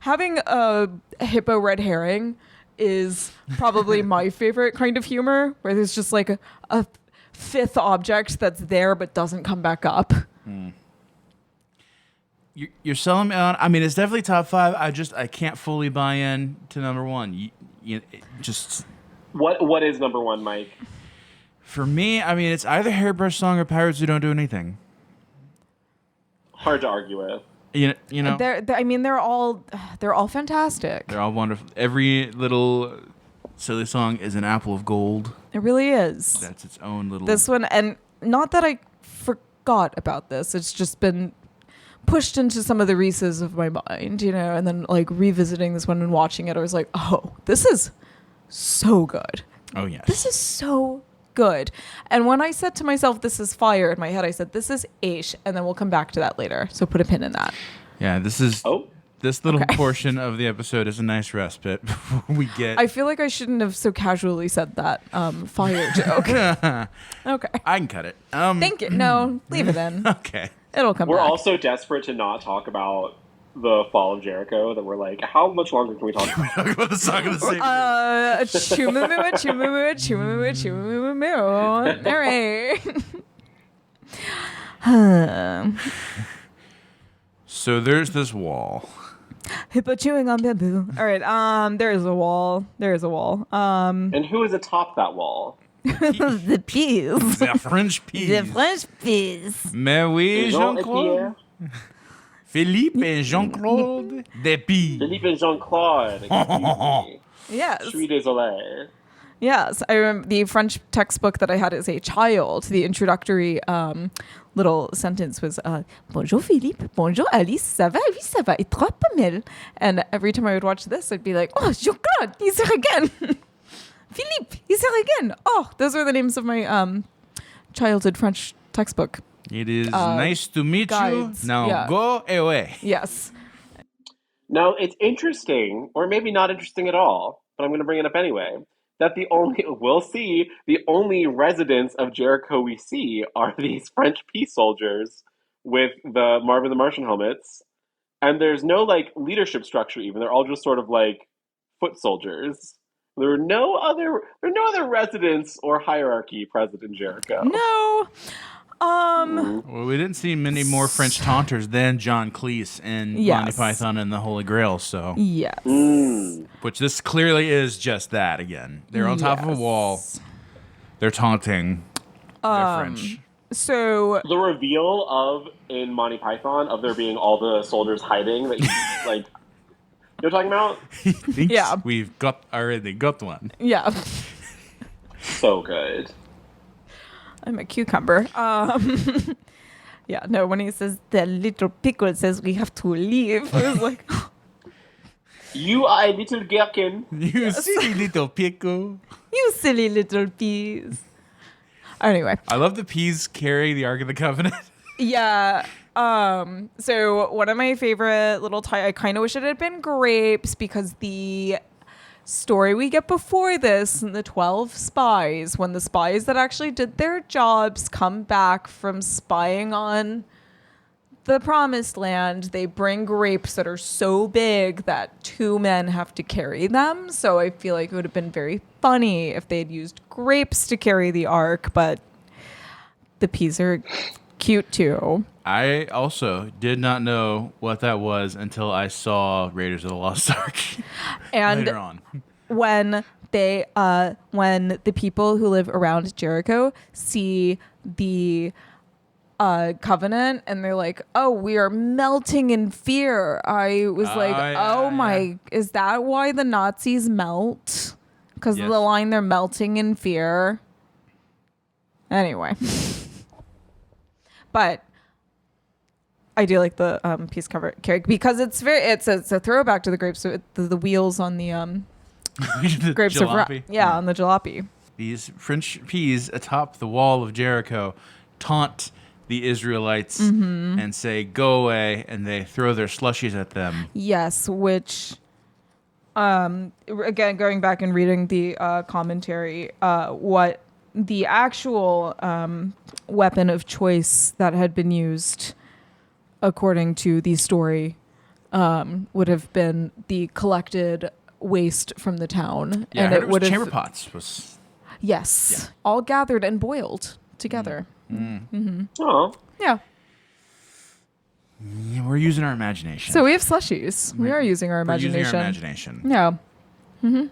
having a hippo red herring is probably my favorite kind of humor, where there's just like a fifth object that's there but doesn't come back up. You're selling me on. I mean, it's definitely top 5. I can't fully buy in to number 1. Just What is number 1, Mike? for me. I mean, it's either Hairbrush Song or Pirates Who Don't Do Anything. Hard to argue with. You know, They're all fantastic. they're all wonderful. Every little silly song is an apple of gold. It really is. That's its own little. This one, and not that I forgot about this. It's just been pushed into some of the recesses of my mind, and then like revisiting this one and watching it, I was like, oh, this is so good. Oh yes. This is so good. And when I said to myself, this is fire, in my head, I said, this is Aish, and then we'll come back to that later. So put a pin in that. Yeah, this is. Oh. This little portion of the episode is a nice respite before we get. I feel like I shouldn't have so casually said that fire joke. Okay. I can cut it. Thank you. No, leave it in. Okay. It'll come We're back. also desperate to not talk about the fall of Jericho that we're like, how much longer can we talk about? Talk about the song of the same. Chumamoo, chumamoo, chumamoo, chumamoo. All right. So there's this wall. Hippo chewing on bamboo. All right. There is a wall. And who is atop that wall? The peas. The French peas. The French peas. Mais oui, Jean et Jean-Claude. Pierre. Philippe et Jean-Claude des peas. Philippe and Jean-Claude. Yes. Je suis désolé. Yes. I remember the French textbook that I had as a child. The introductory little sentence was Bonjour Philippe, bonjour Alice, ça va? Oui, ça va. Et toi, Pamela? And every time I would watch this, I'd be like, oh, Jean-Claude, he's here again. Philippe, he's here again. Oh, those are the names of my childhood French textbook. It is nice to meet guides. you. Now Yeah. go away. Yes. Now, it's interesting, or maybe not interesting at all, but I'm going to bring it up anyway, that the only residents of Jericho we see are these French peace soldiers with the Marvin the Martian helmets. And there's no, like, leadership structure even. They're all just sort of, like, foot soldiers. There are no other residents or hierarchy present in Jericho. No. Well, we didn't see many more French taunters than John Cleese in Monty Yes. Python and the Holy Grail, so. Yes. Which this clearly is just that again. They're on top of a wall. They're taunting. They're French. So The reveal of, in Monty Python, of there being all the soldiers hiding, that you, like, you know what I'm talking about? He thinks Yeah. we've already got one. yeah. So good. I'm a cucumber. Yeah, no, when he says the little pickle says we have to leave, I was like, You are a little gherkin. You silly little pickle. you silly little peas. Anyway, I love the peas carry the Ark of the Covenant. yeah. So one of my favorite little I kind of wish it had been grapes, because the story we get before this, the 12 spies, when the spies that actually did their jobs come back from spying on the promised land, they bring grapes that are so big that 2 men have to carry them. So I feel like it would have been very funny if they had used grapes to carry the ark, but the peas are cute too. I also did not know what that was until I saw Raiders of the Lost Ark And later on. when the people who live around Jericho see the covenant and they're like, oh, we are melting in fear. I was like, oh my, is that why the Nazis melt? Because of the line, they're melting in fear. Anyway. But I do like the piece cover cake because it's a throwback to the grapes. So the wheels on the The grapes jalopy. on the jalopy. These French peas atop the wall of Jericho taunt the Israelites and say, "Go away," and they throw their slushies at them. Yes, which, again, going back and reading the commentary, what the actual weapon of choice that had been used, according to the story, would have been the collected waste from the town, Yeah, and I heard it would have chamber pots. yes, all gathered and boiled together. Oh. Yeah. Yeah, we're using our imagination. So we have slushies. We are using our imagination. Using our imagination. Yeah.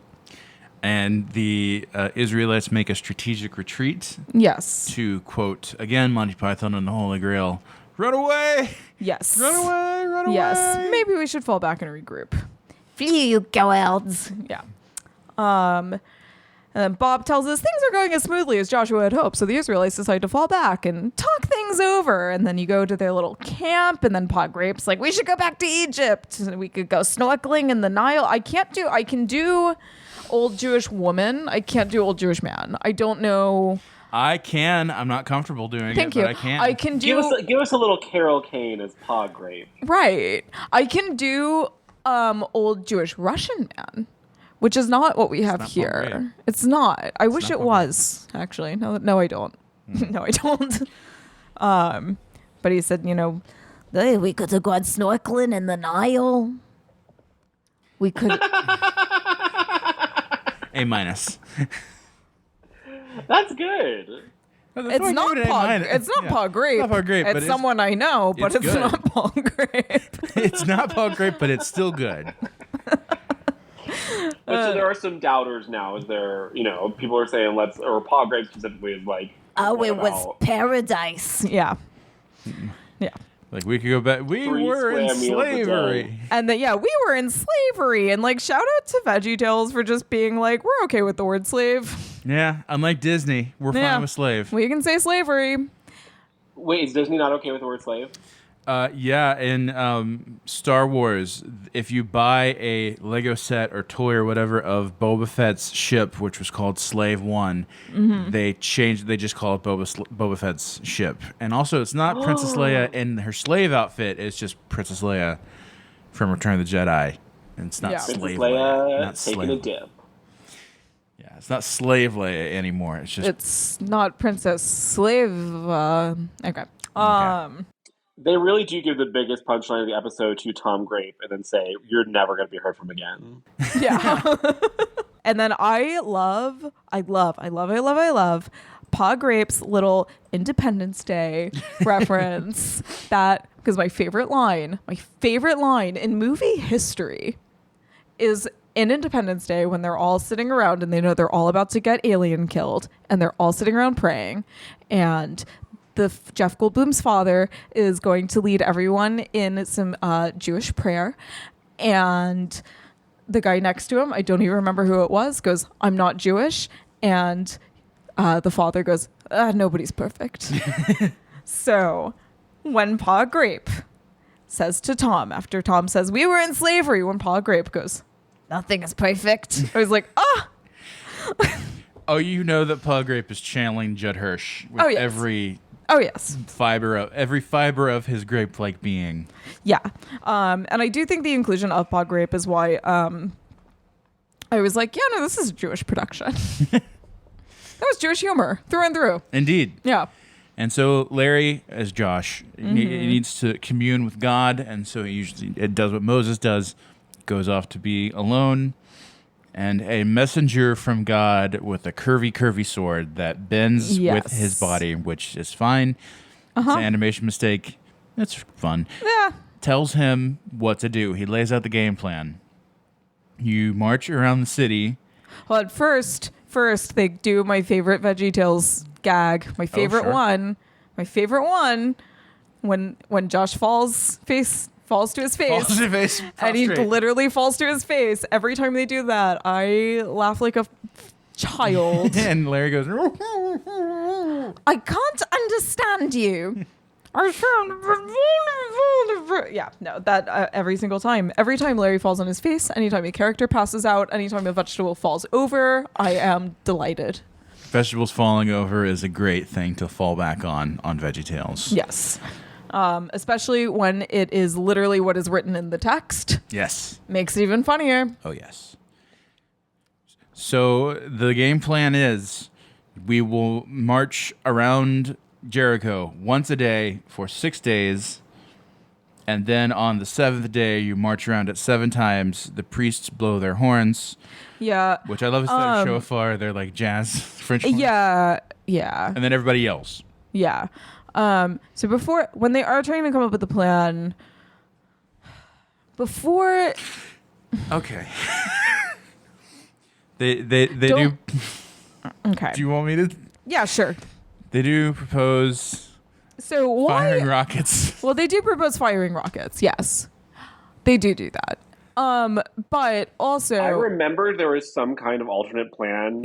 And the Israelites make a strategic retreat Yes. to, quote, again, Monty Python and the Holy Grail, "Run away! Yes. Run away! Run away!" Yes. Maybe we should fall back and regroup. Flee, you cowards. Yeah. And then Bob tells us things are going as smoothly as Joshua had hoped, so the Israelites decide to fall back and talk things over. And then you go to their little camp, and then Pod Grape's like, we should go back to Egypt. And we could go snorkeling in the Nile. I can do old Jewish woman. I can't do old Jewish man. I don't know. I can. I'm not comfortable doing Thank it, you. but I can. I can do. Give us a little Carol Kane as Pod Grape. Right. I can do old Jewish Russian man, which is not what we have not here. Bulgarian. It's not. I wish not it was, actually. No, I don't. No, I don't. But he said, "Hey, we could have gone snorkeling in the Nile. We could." A minus. That's good. It's not Paul. It's not Paul Grape. It's not Paul Grape, but it's someone I know, but it's good. not Paul Grape. It's not Paul Grape, but it's still good. But so there are some doubters now. Is there, people are saying or Pod Grape specifically is like, Oh, it was paradise. Yeah. Yeah. Like we could go back. We were in slavery. And we were in slavery. And shout out to VeggieTales for just being like, we're okay with the word slave. Yeah, unlike Disney, we're fine with slave. We can say slavery. Wait, is Disney not okay with the word slave? Yeah, in Star Wars, if you buy a Lego set or toy or whatever of Boba Fett's ship, which was called Slave One, they just call it Boba Fett's ship. And also, it's not Princess Leia in her slave outfit; it's just Princess Leia from Return of the Jedi. And it's not Slave Leia, not taking a dip. Yeah, it's not Slave Leia anymore. It's not Princess Slave. Okay. They really do give the biggest punchline of the episode to Tom Grape and then say, "You're never going to be heard from again." Yeah. And then I love Paw Grape's little Independence Day reference because my favorite line in movie history is in Independence Day when they're all sitting around and they know they're all about to get alien killed and they're all sitting around praying, and Jeff Goldblum's father is going to lead everyone in some Jewish prayer, and the guy next to him, I don't even remember who it was, goes, "I'm not Jewish," and the father goes, "Nobody's perfect." So when Paw Grape says to Tom, after Tom says, "We were in slavery," when Paw Grape goes, "Nothing is perfect," I was like, Oh, you know that Paw Grape is channeling Judd Hirsch with every fiber of his grape-like being. Yeah. And I do think the inclusion of Pod Grape is why I was like, this is a Jewish production. That was Jewish humor through and through. Indeed. Yeah. And so Larry, as Josh, he needs to commune with God, and so it does what Moses does, goes off to be alone, and a messenger from God with a curvy sword that bends with his body, which is fine. It's an animation mistake. It's fun. Yeah. Tells him what to do. He lays out the game plan. You march around the city. Well, at first they do my favorite VeggieTales gag. My favorite one. When Josh falls to his face. And he literally falls to his face. Every time they do that, I laugh like a child. And Larry goes, "I can't understand you." Yeah, no, that every single time. Every time Larry falls on his face, anytime a character passes out, anytime a vegetable falls over, I am delighted. Vegetables falling over is a great thing to fall back on VeggieTales. Yes. Especially when it is literally what is written in the text. Yes. Makes it even funnier. Oh, yes. So the game plan is we will march around Jericho once a day for 6 days. And then on the 7th day, you march around it 7 times. The priests blow their horns. Yeah. Which I love instead of shofar, they're like jazz French horns. Yeah. Yeah. And then everybody yells. Yeah. So when they are trying to come up with the plan, before. Okay. they do. Okay. Do you want me to? Yeah, sure. They do propose. So why? Firing rockets. Well, they do propose firing rockets. Yes, they do that. But also, I remember there was some kind of alternate plan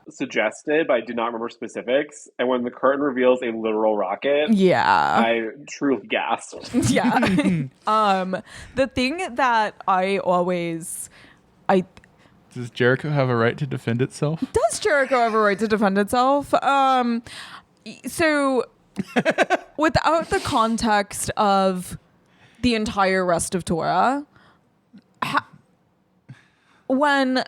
suggested, but I did not remember specifics. And when the curtain reveals a literal rocket, I truly gasped. Yeah. The thing that does Jericho have a right to defend itself? Does Jericho have a right to defend itself? So without the context of the entire rest of Torah, when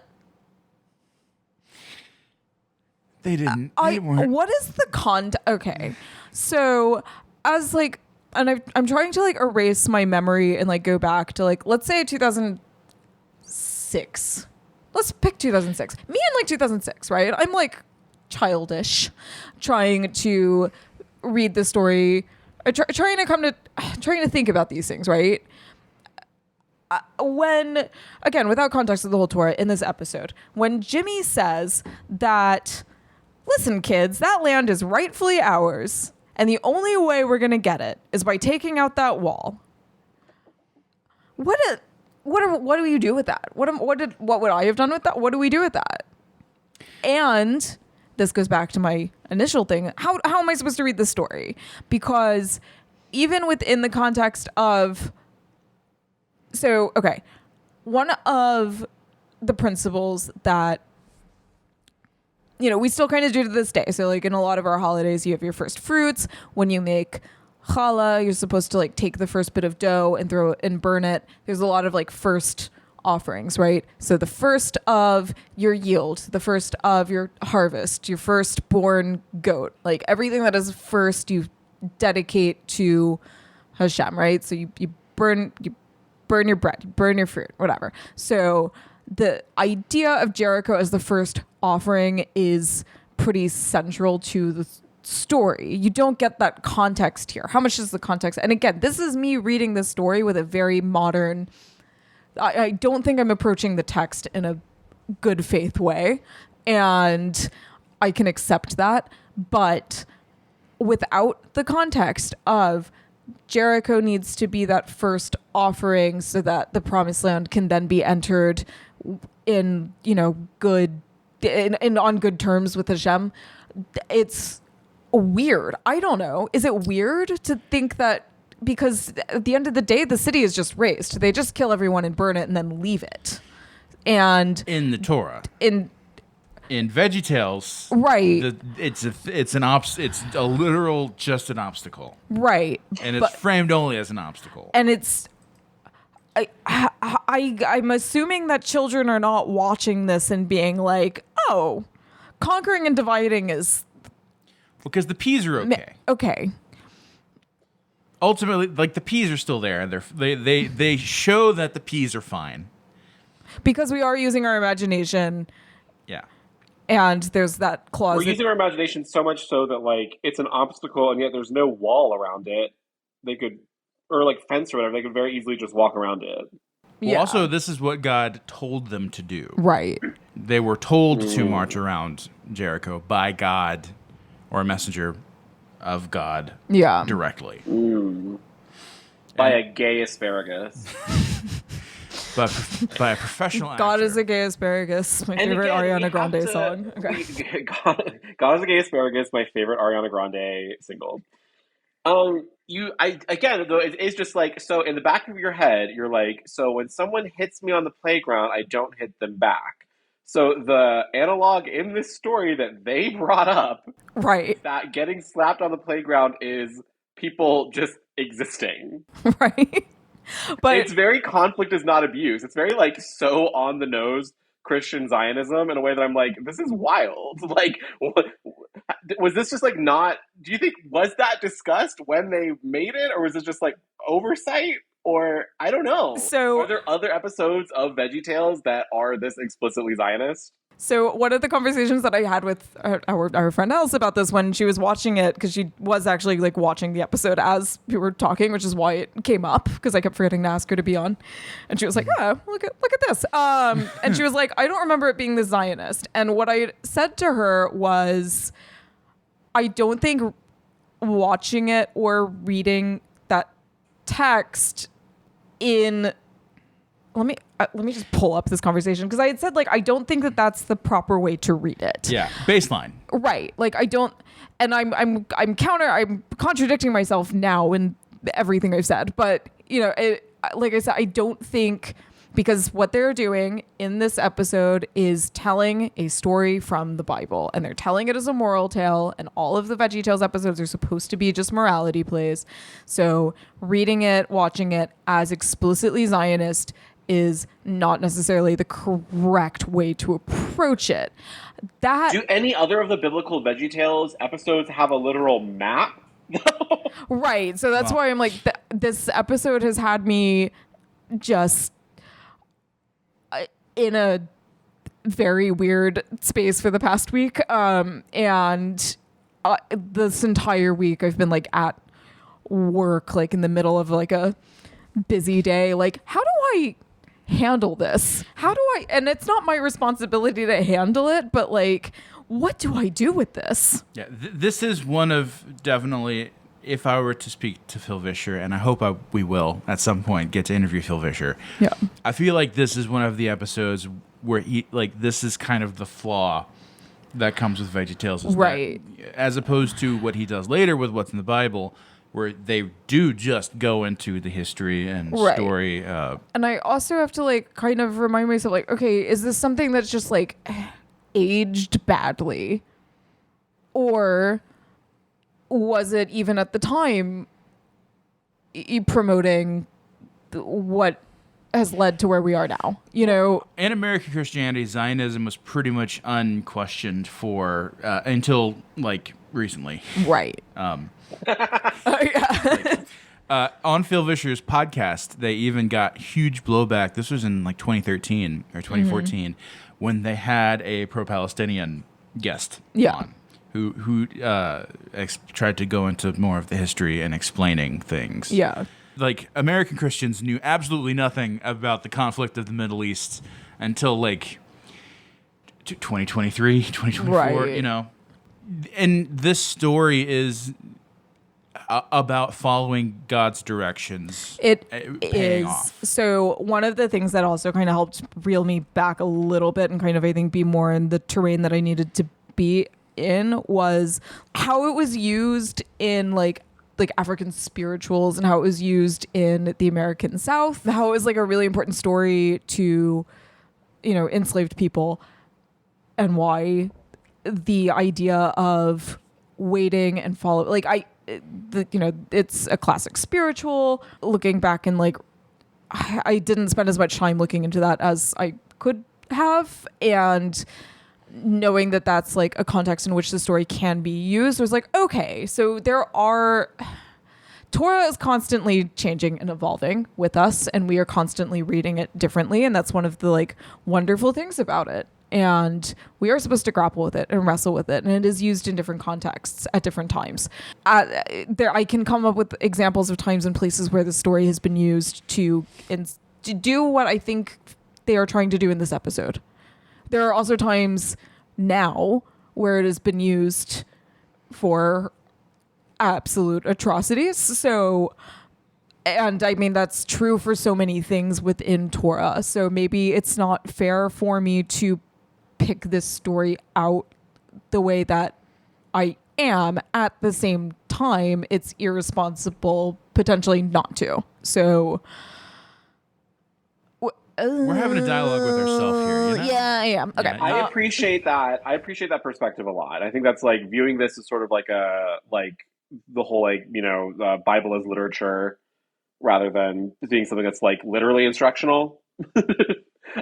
they didn't, what is the Okay, so as like, and I'm trying to like erase my memory and like go back to like, let's say 2006. Let's pick 2006. Me in like 2006, right? I'm like childish, trying to read the story, trying to think about these things, right? When, again, without context of the whole Torah in this episode, when Jimmy says that, listen, kids, that land is rightfully ours, and the only way we're going to get it is by taking out that wall. What do you do with that? What would I have done with that? What do we do with that? And this goes back to my initial thing. How am I supposed to read this story? Because even within the context of, one of the principles that, we still kind of do to this day. So like in a lot of our holidays, you have your first fruits. When you make challah, you're supposed to like take the first bit of dough and throw it and burn it. There's a lot of like first offerings, right? So the first of your yield, the first of your harvest, your firstborn goat, like everything that is first you dedicate to Hashem, right? So you burn your bread, you burn your fruit, whatever. So the idea of Jericho as the first offering is pretty central to the story. You don't get that context here. How much is the context? And again, this is me reading this story with a very modern, I don't think I'm approaching the text in a good faith way, and I can accept that. But without the context of Jericho needs to be that first offering so that the promised land can then be entered in, good and on good terms with Hashem. It's weird. I don't know. Is it weird to think that because at the end of the day, the city is just razed. They just kill everyone and burn it and then leave it. And in the Torah, in VeggieTales, right? It's a literal just an obstacle, right? And it's framed only as an obstacle. And it's, I'm assuming that children are not watching this and being like, oh, conquering and dividing is because the peas are okay. Okay. Ultimately, like the peas are still there, and they show that the peas are fine because we are using our imagination. Yeah. And there's that clause. We're using our imagination so much so that like it's an obstacle, and yet there's no wall around it. They could, or like fence or whatever. They could very easily just walk around it. Well, also, this is what God told them to do. Right. They were told to march around Jericho by God or a messenger of God. Yeah. Directly. By a gay asparagus. By a professional actor. God is a gay asparagus. My favorite Ariana Grande song. Okay. God is a gay asparagus. My favorite Ariana Grande single. Again though, it's just like, so in the back of your head, you're like, so when someone hits me on the playground, I don't hit them back. So the analog in this story that they brought up, Right. that getting slapped on the playground is people just existing. Right. But it's very conflict is not abuse. It's very like so on the nose Christian Zionism in a way that I'm like, this is wild. Like, was this just like not? Do you think was that discussed when they made it, or was it just like oversight? Or I don't know. So are there other episodes of VeggieTales that are this explicitly Zionist? So one of the conversations that I had with our friend Alice about this when she was watching it, because she was actually like watching the episode as we were talking, which is why it came up, because I kept forgetting to ask her to be on, and she was like, "Oh, look at this," and she was like, "I don't remember it being the Zionist." And what I said to her was, I don't think watching it or reading that text in let me just pull up this conversation, because I had said like I don't think that that's the proper way to read it. Yeah, baseline. Right. Like I don't, and I'm contradicting myself now in everything I've said, but you know, like I said, I don't think, because what they're doing in this episode is telling a story from the Bible, and they're telling it as a moral tale, and all of the VeggieTales episodes are supposed to be just morality plays. So reading it, watching it as explicitly Zionist is not necessarily the correct way to approach it. Do any other of the biblical VeggieTales episodes have a literal map? Right. So that's why I'm like, this episode has had me just in a very weird space for the past week. And this entire week I've been like at work, like in the middle of like a busy day. Like, how do I handle this? And it's not my responsibility to handle it, but like, what do I do with this? Yeah, this is one of definitely, if I were to speak to Phil Vischer, and I hope we will at some point get to interview Phil Vischer. Yeah. I feel like this is one of the episodes where this is kind of the flaw that comes with VeggieTales. Right. As opposed to what he does later with What's in the Bible, where they do just go into the history and story. And I also have to like kind of remind myself, like, okay, is this something that's just like aged badly? Or was it even at the time promoting what has led to where we are now? You know, in American Christianity, Zionism was pretty much unquestioned for until like recently. Right. On Phil Vischer's podcast, they even got huge blowback. This was in like 2013 or 2014 when they had a pro-Palestinian guest on who tried to go into more of the history and explaining things. Yeah. Like, American Christians knew absolutely nothing about the conflict of the Middle East until like 2023, 2024, you know. And this story is about following God's directions. It paying is. off. So one of the things that also kind of helped reel me back a little bit and kind of, I think, be more in the terrain that I needed to be in was how it was used in like African spirituals, and how it was used in the American South, how it was like a really important story to, you know, enslaved people, and why the idea of waiting and follow, like you know, it's a classic spiritual. Looking back, and like, I didn't spend as much time looking into that as I could have, and knowing that that's like a context in which the story can be used was like, okay, so Torah is constantly changing and evolving with us, and we are constantly reading it differently, and that's one of the like wonderful things about it. And we are supposed to grapple with it and wrestle with it, and it is used in different contexts at different times. I can come up with examples of times and places where the story has been used to do what I think they are trying to do in this episode. There are also times now where it has been used for absolute atrocities. So, and I mean, that's true for so many things within Torah. So maybe it's not fair for me to pick this story out the way that I am. At the same time, it's irresponsible potentially not to. So we're having a dialogue with ourselves here. You know? Yeah. Okay. Yeah. I appreciate that. I appreciate that perspective a lot. I think that's like viewing this as sort of like the whole Bible as literature rather than being something that's like literally instructional.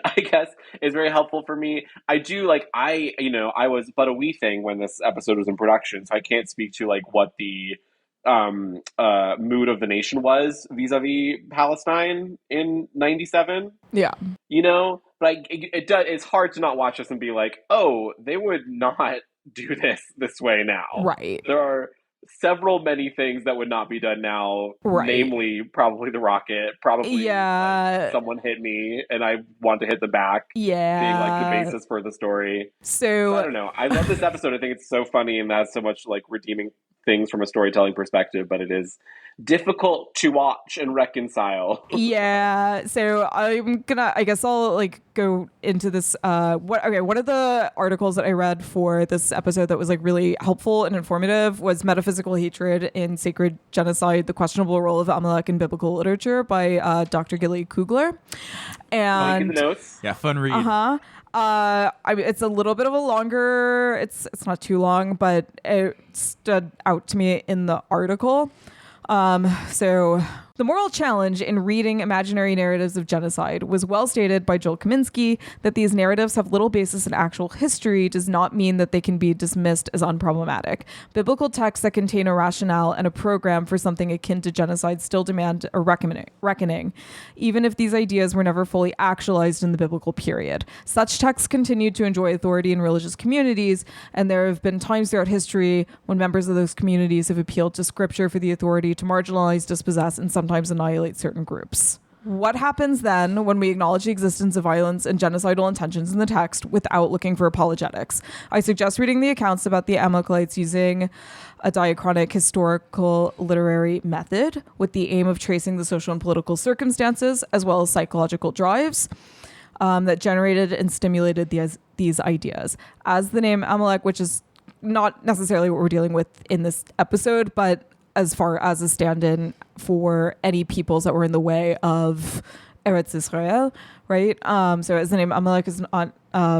I guess is very helpful for me. I do I was but a wee thing when this episode was in production, so I can't speak to like what the mood of the nation was vis-a-vis Palestine in 97. Yeah. But it's hard to not watch this and be like, oh, they would not do this way now. Right. There are many things that would not be done now, right. Namely probably the rocket, probably someone hit me and I want to hit them back. Yeah. Being like the basis for the story. So I don't know. I love this episode. I think it's so funny and has so much like redeeming things from a storytelling perspective, but it is difficult to watch and reconcile. Yeah. So I guess I'll like go into this. One of the articles that I read for this episode that was like really helpful and informative was Metaphysical Hatred in Sacred Genocide, the Questionable Role of Amalek in Biblical Literature by Dr. Gilly Kugler. And the notes. Yeah, fun read. It's a little bit of a longer, it's not too long, but it stood out to me in the article. So the moral challenge in reading imaginary narratives of genocide was well stated by Joel Kaminsky. That these narratives have little basis in actual history does not mean that they can be dismissed as unproblematic. Biblical texts that contain a rationale and a program for something akin to genocide still demand a reckoning, even if these ideas were never fully actualized in the biblical period. Such texts continued to enjoy authority in religious communities, and there have been times throughout history when members of those communities have appealed to scripture for the authority to marginalize, dispossess, and sometimes annihilate certain groups. What happens then when we acknowledge the existence of violence and genocidal intentions in the text without looking for apologetics? I suggest reading the accounts about the Amalekites using a diachronic historical literary method with the aim of tracing the social and political circumstances as well as psychological drives that generated and stimulated these ideas. As the name Amalek, which is not necessarily what we're dealing with in this episode, but as far as a stand-in for any peoples that were in the way of Eretz Israel, right? So as the name Amalek is not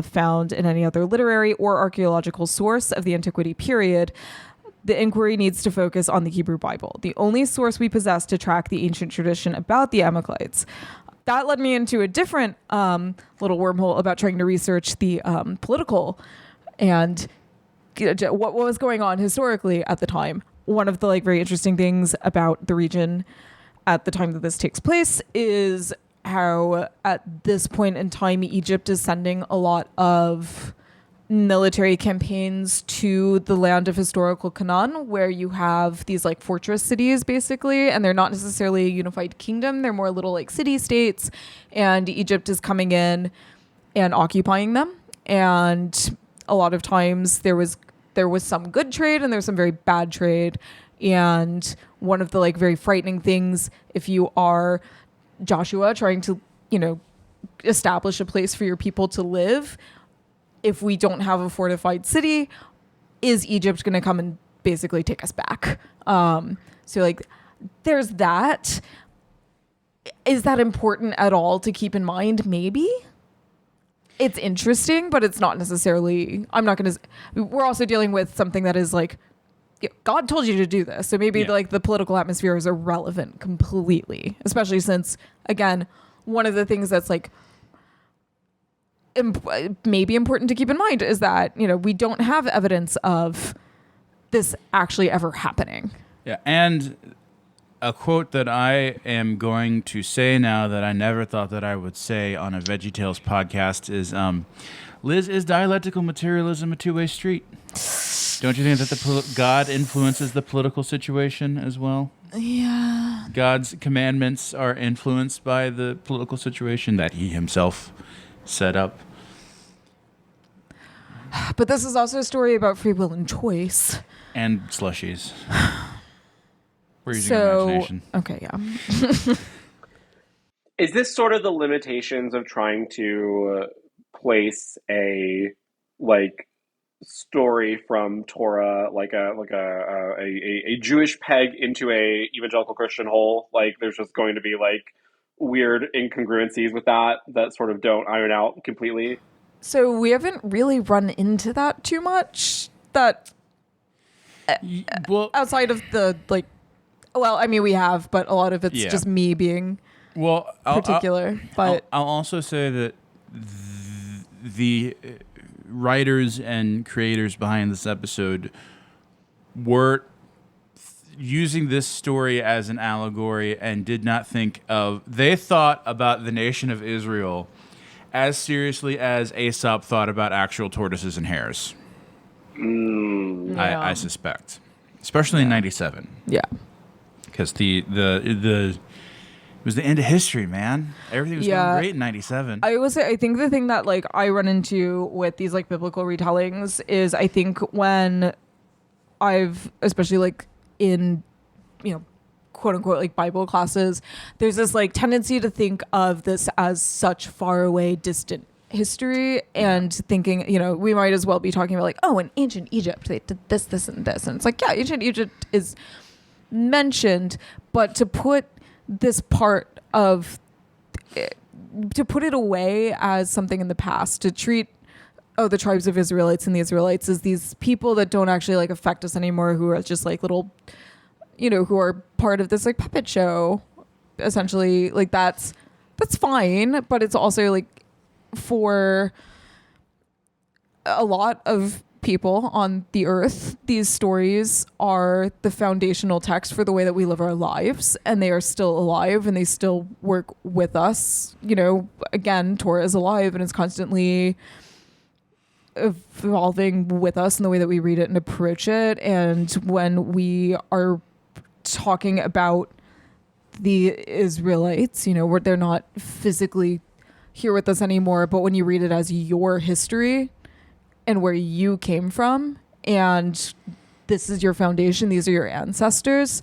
found in any other literary or archaeological source of the antiquity period, the inquiry needs to focus on the Hebrew Bible, the only source we possess to track the ancient tradition about the Amalekites. That led me into a different little wormhole about trying to research the political and what was going on historically at the time. One of the very interesting things about the region at the time that this takes place is how at this point in time, Egypt is sending a lot of military campaigns to the land of historical Canaan, where you have these fortress cities basically, and they're not necessarily a unified kingdom. They're more little city states, and Egypt is coming in and occupying them. And a lot of times there was some good trade and there's some very bad trade. And one of the very frightening things, if you are Joshua trying to, establish a place for your people to live, if we don't have a fortified city, is Egypt going to come and basically take us back? So there's that. Is that important at all to keep in mind? Maybe. It's interesting, but it's not necessarily, we're also dealing with something that is God told you to do this. So maybe the political atmosphere is irrelevant completely, especially since, again, one of the things that's maybe important to keep in mind is that, we don't have evidence of this actually ever happening. Yeah. And a quote that I am going to say now that I never thought that I would say on a VeggieTales podcast is, Liz, is dialectical materialism a two-way street? Don't you think that God influences the political situation as well? Yeah. God's commandments are influenced by the political situation that he himself set up. But this is also a story about free will and choice. And slushies. We're using imagination. Okay, yeah. Is this sort of the limitations of trying to place a story from Torah, like a Jewish peg into a evangelical Christian hole. Like there's just going to be like weird incongruencies with that sort of don't iron out completely. So we haven't really run into that too much. That outside of the like, well, I mean we have, but a lot of it's just me being particular. But I'll also say that the writers and creators behind this episode were using this story as an allegory and did not think of... They thought about the nation of Israel as seriously as Aesop thought about actual tortoises and hares. I suspect. Especially in 97. Yeah. Because it was the end of history, man. Everything was going great in 97. I will say, I think the thing that like I run into with these like biblical retellings is I think when I've, especially like in, you know, quote unquote like Bible classes, there's this like tendency to think of this as such far away, distant history and thinking, you know, we might as well be talking about like, oh, in ancient Egypt, they did this, this, and this. And it's like, yeah, ancient Egypt is mentioned, but to put this part of to put it away as something in the past, to treat the tribes of Israelites and the Israelites as these people that don't actually like affect us anymore, who are just like little, you know, who are part of this like puppet show essentially, like that's fine, but it's also like for a lot of people on the earth, these stories are the foundational text for the way that we live our lives, and they are still alive and they still work with us. You know, again, Torah is alive and it's constantly evolving with us in the way that we read it and approach it. And when we are talking about the Israelites, you know, where they're not physically here with us anymore, but when you read it as your history and where you came from, and this is your foundation, these are your ancestors,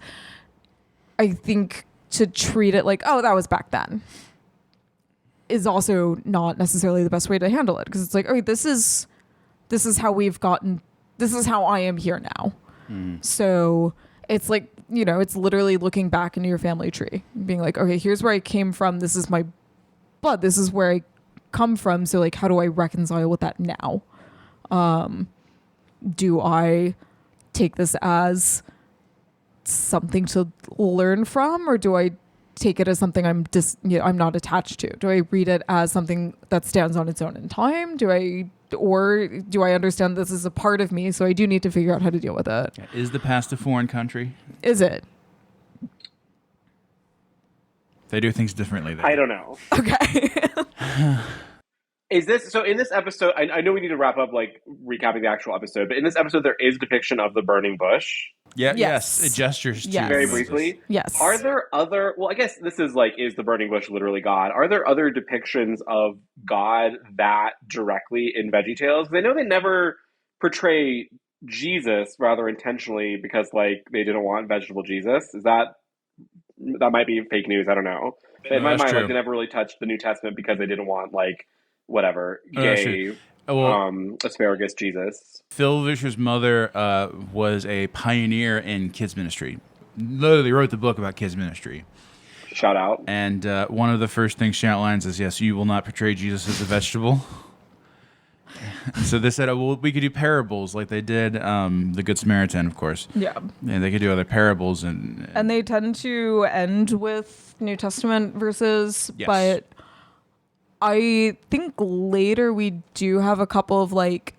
I think to treat it like, oh, that was back then, is also not necessarily the best way to handle it, because it's like, okay, this is how we've gotten, this is how I am here now. So it's like, you know, it's literally looking back into your family tree, being like, okay, here's where I came from, this is my blood, this is where I come from, so like, how do I reconcile with that now? Do I take this as something to learn from, or do I take it as something I'm not attached to? Do I read it as something that stands on its own in time? Or do I understand this is a part of me, so I do need to figure out how to deal with it? Is the past a foreign country? Is it? They do things differently there. I don't know. Okay. Is this so? In this episode, I know we need to wrap up, like recapping the actual episode, but in this episode, there is depiction of the burning bush. Yeah. Yes. It gestures to Yes. Very briefly. Yes. Are there other? Well, I guess this is like, is the burning bush literally God? Are there other depictions of God that directly in VeggieTales? Because I know they never portray Jesus rather intentionally because like they didn't want vegetable Jesus. Is that might be fake news? I don't know. But in my mind, like they never really touched the New Testament because they didn't want like whatever gay asparagus Jesus. Phil Vischer's mother was a pioneer in kids ministry. Literally wrote the book about kids ministry. Shout out. And one of the first things she outlines is, yes, you will not portray Jesus as a vegetable. So they said, well, we could do parables like they did the Good Samaritan, of course. Yeah. And they could do other parables. And they tend to end with New Testament verses, yes. But I think later we do have a couple of like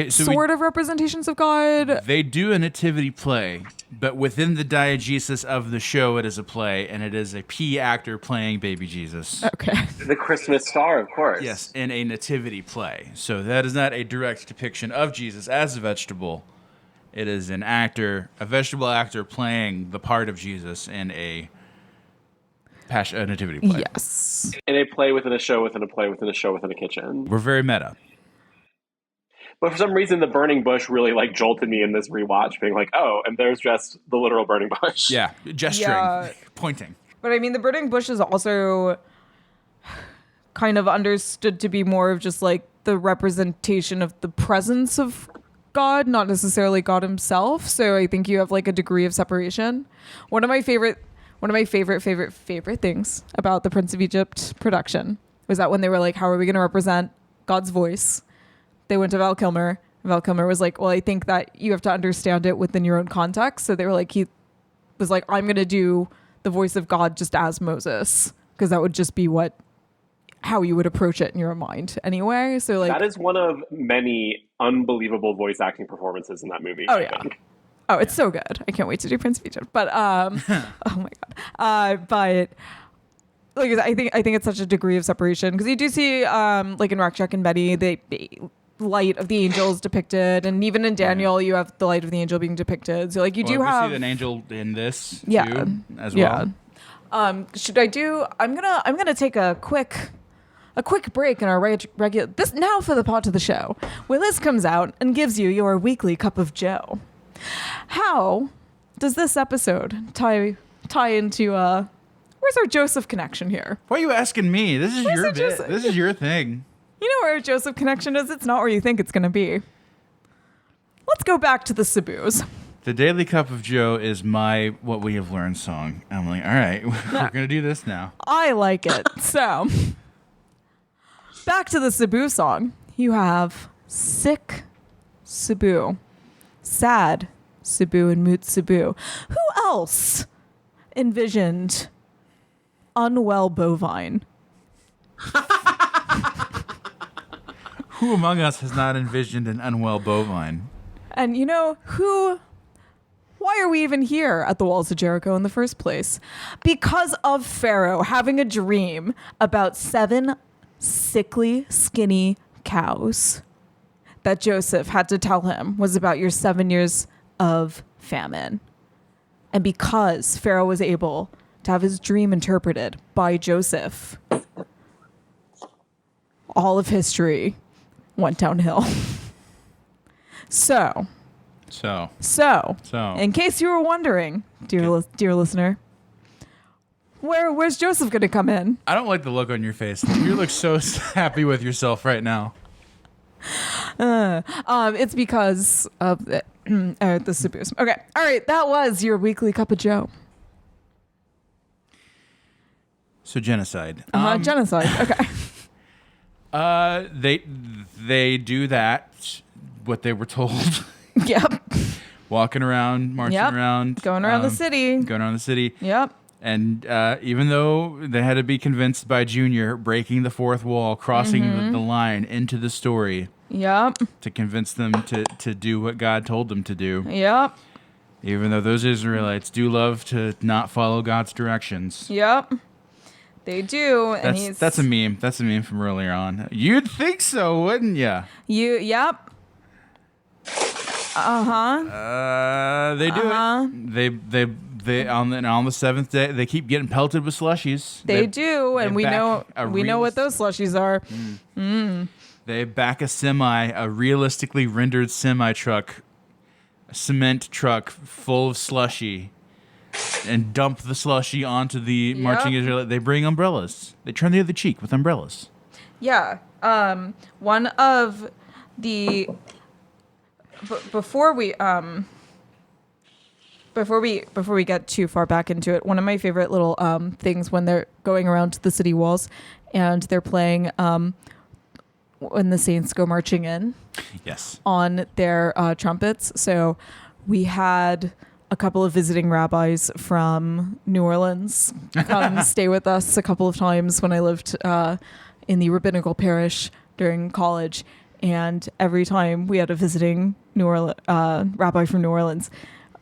sort of representations of God. They do a nativity play, but within the diegesis of the show, it is a play, and it is a P actor playing baby Jesus. Okay. The Christmas star, of course. Yes, in a nativity play. So that is not a direct depiction of Jesus as a vegetable. It is an actor, a vegetable actor playing the part of Jesus in a nativity play. Yes. In a play within a show within a play within a show within a kitchen. We're very meta. But for some reason, the burning bush really like jolted me in this rewatch, being like, oh, and there's just the literal burning bush. Yeah, gesturing, pointing. But I mean, the burning bush is also kind of understood to be more of just like the representation of the presence of God, not necessarily God himself. So I think you have like a degree of separation. One of my favorite things about the Prince of Egypt production was that when they were like, how are we going to represent God's voice? They went to Val Kilmer. Val Kilmer was like, well, I think that you have to understand it within your own context. So they were like, he was like, I'm going to do the voice of God just as Moses, because that would just be how you would approach it in your mind anyway. So like, that is one of many unbelievable voice acting performances in that movie. Oh yeah. Oh, it's so good. I can't wait to do Prince of Egypt. But oh my god. But like I think it's such a degree of separation, because you do see like in Rakshak and Betty, the light of the angel is depicted, and even in Daniel you have the light of the angel being depicted. So like you do have see an angel in this too, as well. Should I do? I'm gonna take a quick break in our regular this now for the part of the show where Liz comes out and gives you your weekly cup of Joe. How does this episode tie into where's our Joseph connection here? Why are you asking me? This is your bit. This is your thing. You know where our Joseph connection is? It's not where you think it's going to be. Let's go back to the Cebus. The Daily Cup of Joe is my What We Have Learned song. I'm like, all right, we're going to do this now. I like it. So, back to the Cebu song. You have sick Cebu, sad Cebu, and moot Cebu. Who else envisioned unwell bovine? Who among us has not envisioned an unwell bovine? And you know who? Why are we even here at the walls of Jericho in the first place? Because of Pharaoh having a dream about 7 sickly, skinny cows that Joseph had to tell him was about your 7 years of famine. And because Pharaoh was able to have his dream interpreted by Joseph, all of history went downhill. So, in case you were wondering, dear listener, where's Joseph going to come in? I don't like the look on your face. You look so happy with yourself right now. It's because of the Cebus. Okay, all right, that was your weekly cup of Joe. So genocide. Genocide. Okay. They do that. What they were told. Yep. Walking around, marching around, going around the city. Yep. And even though they had to be convinced by Junior, breaking the fourth wall, crossing the line into the story. Yep. To convince them to do what God told them to do. Yep. Even though those Israelites do love to not follow God's directions. Yep. They do. That's a meme. That's a meme from earlier on. You'd think so, wouldn't ya? Yep. They do it. They on the seventh day they keep getting pelted with slushies. They do, and we know what those slushies are. They back a realistically rendered semi truck, a cement truck full of slushy, and dump the slushy onto the marching Israelites. They bring umbrellas. They turn the other cheek with umbrellas. Yeah. One of the before we get too far back into it, one of my favorite little things when they're going around to the city walls and they're playing when the saints go marching in. Yes. On their trumpets. So we had a couple of visiting rabbis from New Orleans come stay with us a couple of times when I lived in the rabbinical parish during college. And every time we had a visiting rabbi from New Orleans.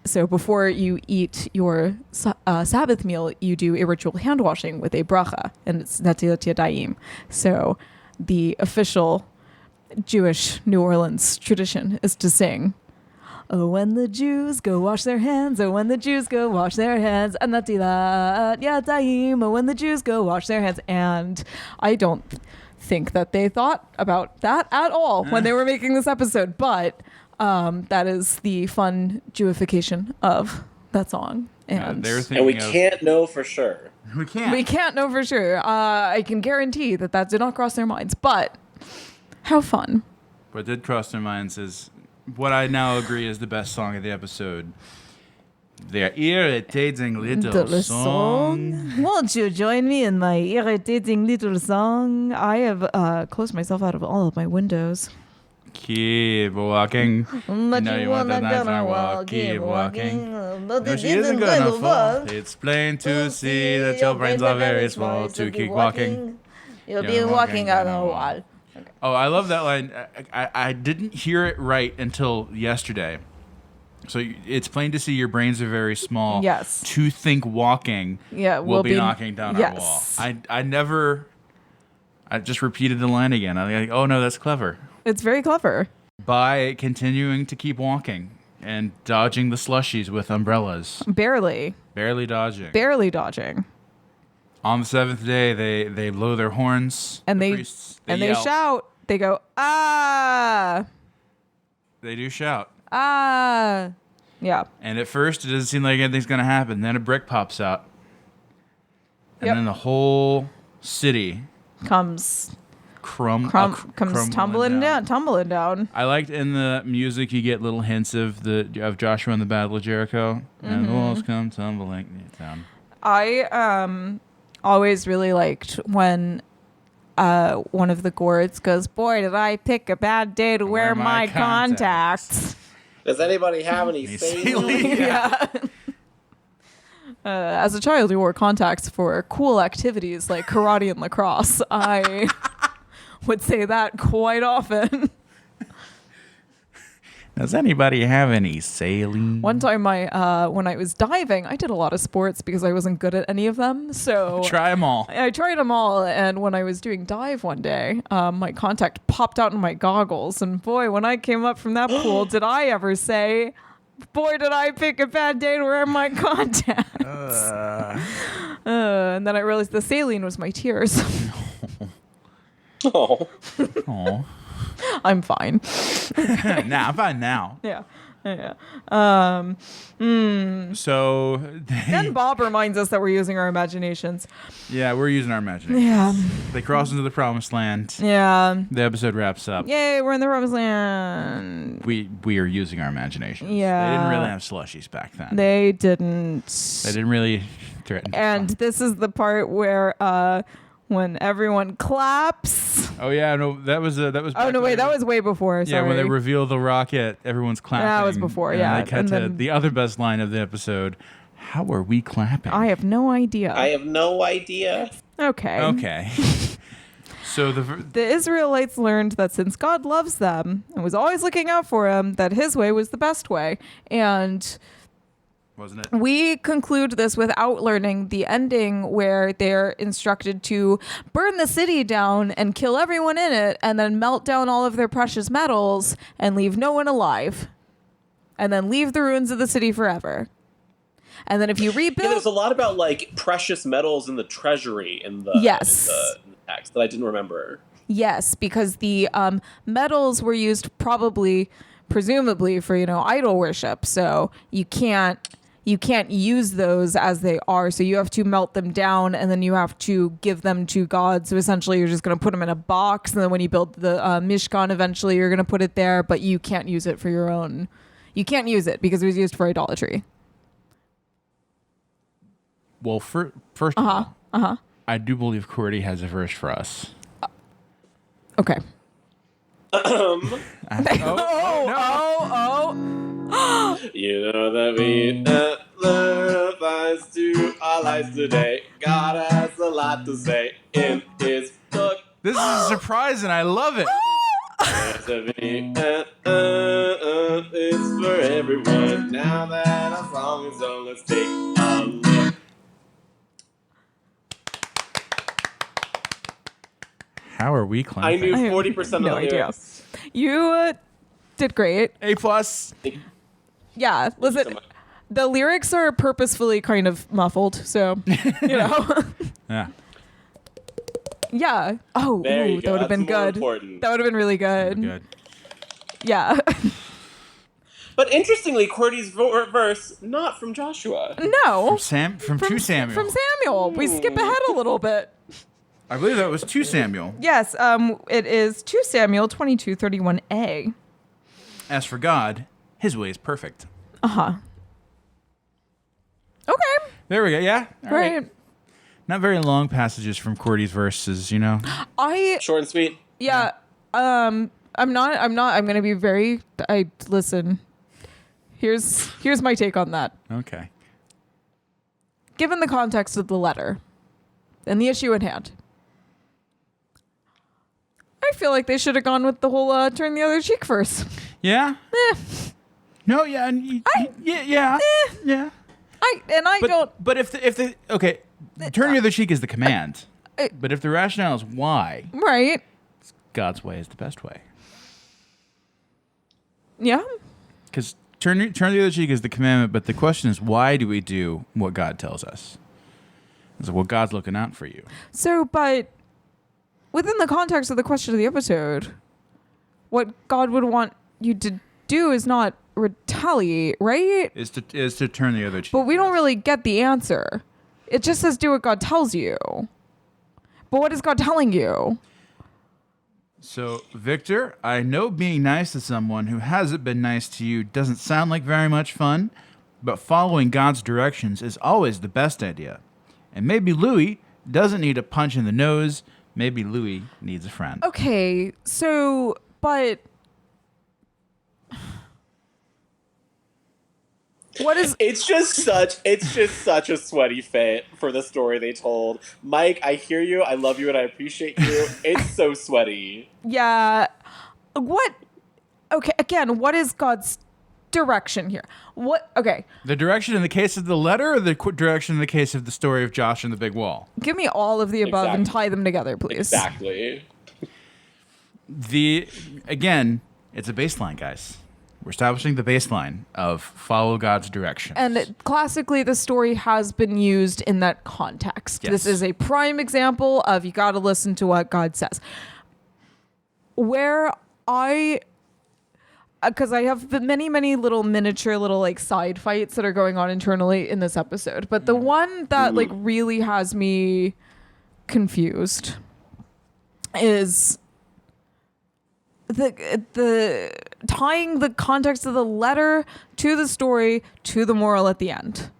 So before you eat your Sabbath meal, you do a ritual hand washing with a bracha, and it's netilat yadayim. So the official Jewish New Orleans tradition is to sing, "Oh, when the Jews go wash their hands, oh, when the Jews go wash their hands, netilat yadayim, oh, when the Jews go wash their hands." And I don't think that they thought about that at all when they were making this episode, but that is the fun Jewification of that song. And we can't know for sure. We can't know for sure. I can guarantee that did not cross their minds. But How fun. What did cross their minds is what I now agree is the best song of the episode. Their irritating little song. Won't you join me in my irritating little song? I have closed myself out of all of my windows. Keep walking. But know you you want wanna the nice gonna walk. Keep walking. But No, it she isn't gonna gonna fall. fall. It's plain to see that your brains are very small to keep walking. You'll be You're walking walking on down a a wall. Oh, I love that line. I didn't hear it right until yesterday. So it's plain to see your brains are very small. Yes. To think walking will be knocking down our wall. I just repeated the line again. I'm like, oh no, that's clever. It's very clever. By continuing to keep walking and dodging the slushies with umbrellas. Barely dodging. On the seventh day, they blow their horns. And they priests, they yell. shout. They go, ah, They do shout. ah. Yeah. And at first, it doesn't seem like anything's going to happen. Then a brick pops out. And then the whole city comes crumbling tumbling down. I liked in the music you get little hints of Joshua and the Battle of Jericho. And the walls come tumbling down. I always really liked when one of the gourds goes, boy, did I pick a bad day to wear my contacts. Does anybody have any saline? Yeah. As a child who wore contacts for cool activities like karate and lacrosse, I would say that quite often. Does anybody have any saline? One time, when I was diving, I did a lot of sports because I wasn't good at any of them. So Try them all. I tried them all, and when I was doing dive one day, my contact popped out in my goggles, and boy, when I came up from that pool, did I ever say, boy, did I pick a bad day to wear my contacts. And then I realized the saline was my tears. Oh. Oh. I'm fine. Nah, I'm fine now. Yeah. So Then Bob reminds us that we're using our imaginations. yeah, we're using our imagination. Yeah. They cross into the promised land. Yeah. The episode wraps up. Yay, we're in the promised land. We are using our imaginations. Yeah. They didn't really have slushies back then. They didn't. They didn't really threaten. And this is the part where when everyone claps. Oh yeah, no, that was. Oh no, wait, that was way before. Sorry. Yeah, when they reveal the rocket, everyone's clapping. That was before, and yeah. They cut to the other best line of the episode. How are we clapping? I have no idea. I have no idea. Okay. Okay. So the Israelites learned that since God loves them and was always looking out for them, that his way was the best way. And wasn't it? we conclude this without learning the ending where they're instructed to burn the city down and kill everyone in it and then melt down all of their precious metals and leave no one alive. And then leave the ruins of the city forever. And then if you rebuild... There's a lot about like precious metals in the treasury in the, yes. in the text that I didn't remember. Yes, because the metals were used presumably for, idol worship. So you can't use those as they are. So you have to melt them down and then you have to give them to God. So essentially you're just going to put them in a box. And then when you build the Mishkan, eventually you're going to put it there, but you can't use it for your own. You can't use it because it was used for idolatry. Well, first of all, I do believe Cordy has a verse for us. Okay. Oh. You know that we applies to our lives today. God has a lot to say in his book. This is a surprise, and I love it. It's for everyone. Now that our song is done, let's take a look. How are we clapping? I knew 40% of the lyrics. You did great. A+. Yeah, listen, the lyrics are purposefully kind of muffled, so, Yeah. Yeah. Oh, There you that go. would have been That's more good. important. That would have been really good. Good. Yeah. But interestingly, Cordy's verse, not from Joshua. No. From 2 Samuel. From Samuel. We skip ahead a little bit. I believe that was 2 Samuel. Yes, it is 2 Samuel 22:31a. As for God, his way is perfect. Uh-huh. Okay. There we go. Yeah. All right. Not very long passages from Cordy's verses, you know. Short and sweet. Yeah. I'm going to be very listen. Here's my take on that. Okay. Given the context of the letter and the issue at hand, I feel like they should have gone with the whole turn the other cheek first. Yeah. No. Yeah. Yeah. But if the okay, turn the other cheek is the command. But if the rationale is why, right? God's way is the best way. Yeah. Because turn the other cheek is the commandment, but the question is, why do we do what God tells us? It's like, well, God's looking out for you. So, but within the context of the question of the episode, what God would want you to do is not retaliate, right? Is to turn the other cheek. But we don't really get the answer. It just says do what God tells you. But what is God telling you? So, Victor, I know being nice to someone who hasn't been nice to you doesn't sound like very much fun, but following God's directions is always the best idea. And maybe Louis doesn't need a punch in the nose. Maybe Louis needs a friend. Okay, so, but what is... It's just such a sweaty fit for the story they told. Mike, I hear you, I love you, and I appreciate you. It's so sweaty. Yeah. What? Okay, again, what is God's direction here? What? Okay. The direction in the case of the letter, or the direction in the case of the story of Josh and the big wall? Give me all of the above and tie them together, please. Exactly. Again, it's a baseline, guys. We're establishing the baseline of follow God's directions. And classically, the story has been used in that context. Yes. This is a prime example of you got to listen to what God says. Where because I have many, many little miniature like side fights that are going on internally in this episode. But the one that like really has me confused is the tying the context of the letter to the story to the moral at the end.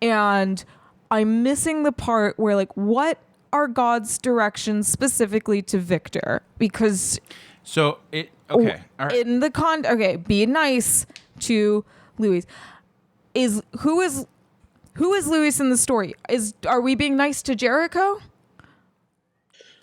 And I'm missing the part where like what are God's directions specifically to Victor? Because so it okay. All right. In the be nice to Louis. Who is Louis in the story? Are we being nice to Jericho?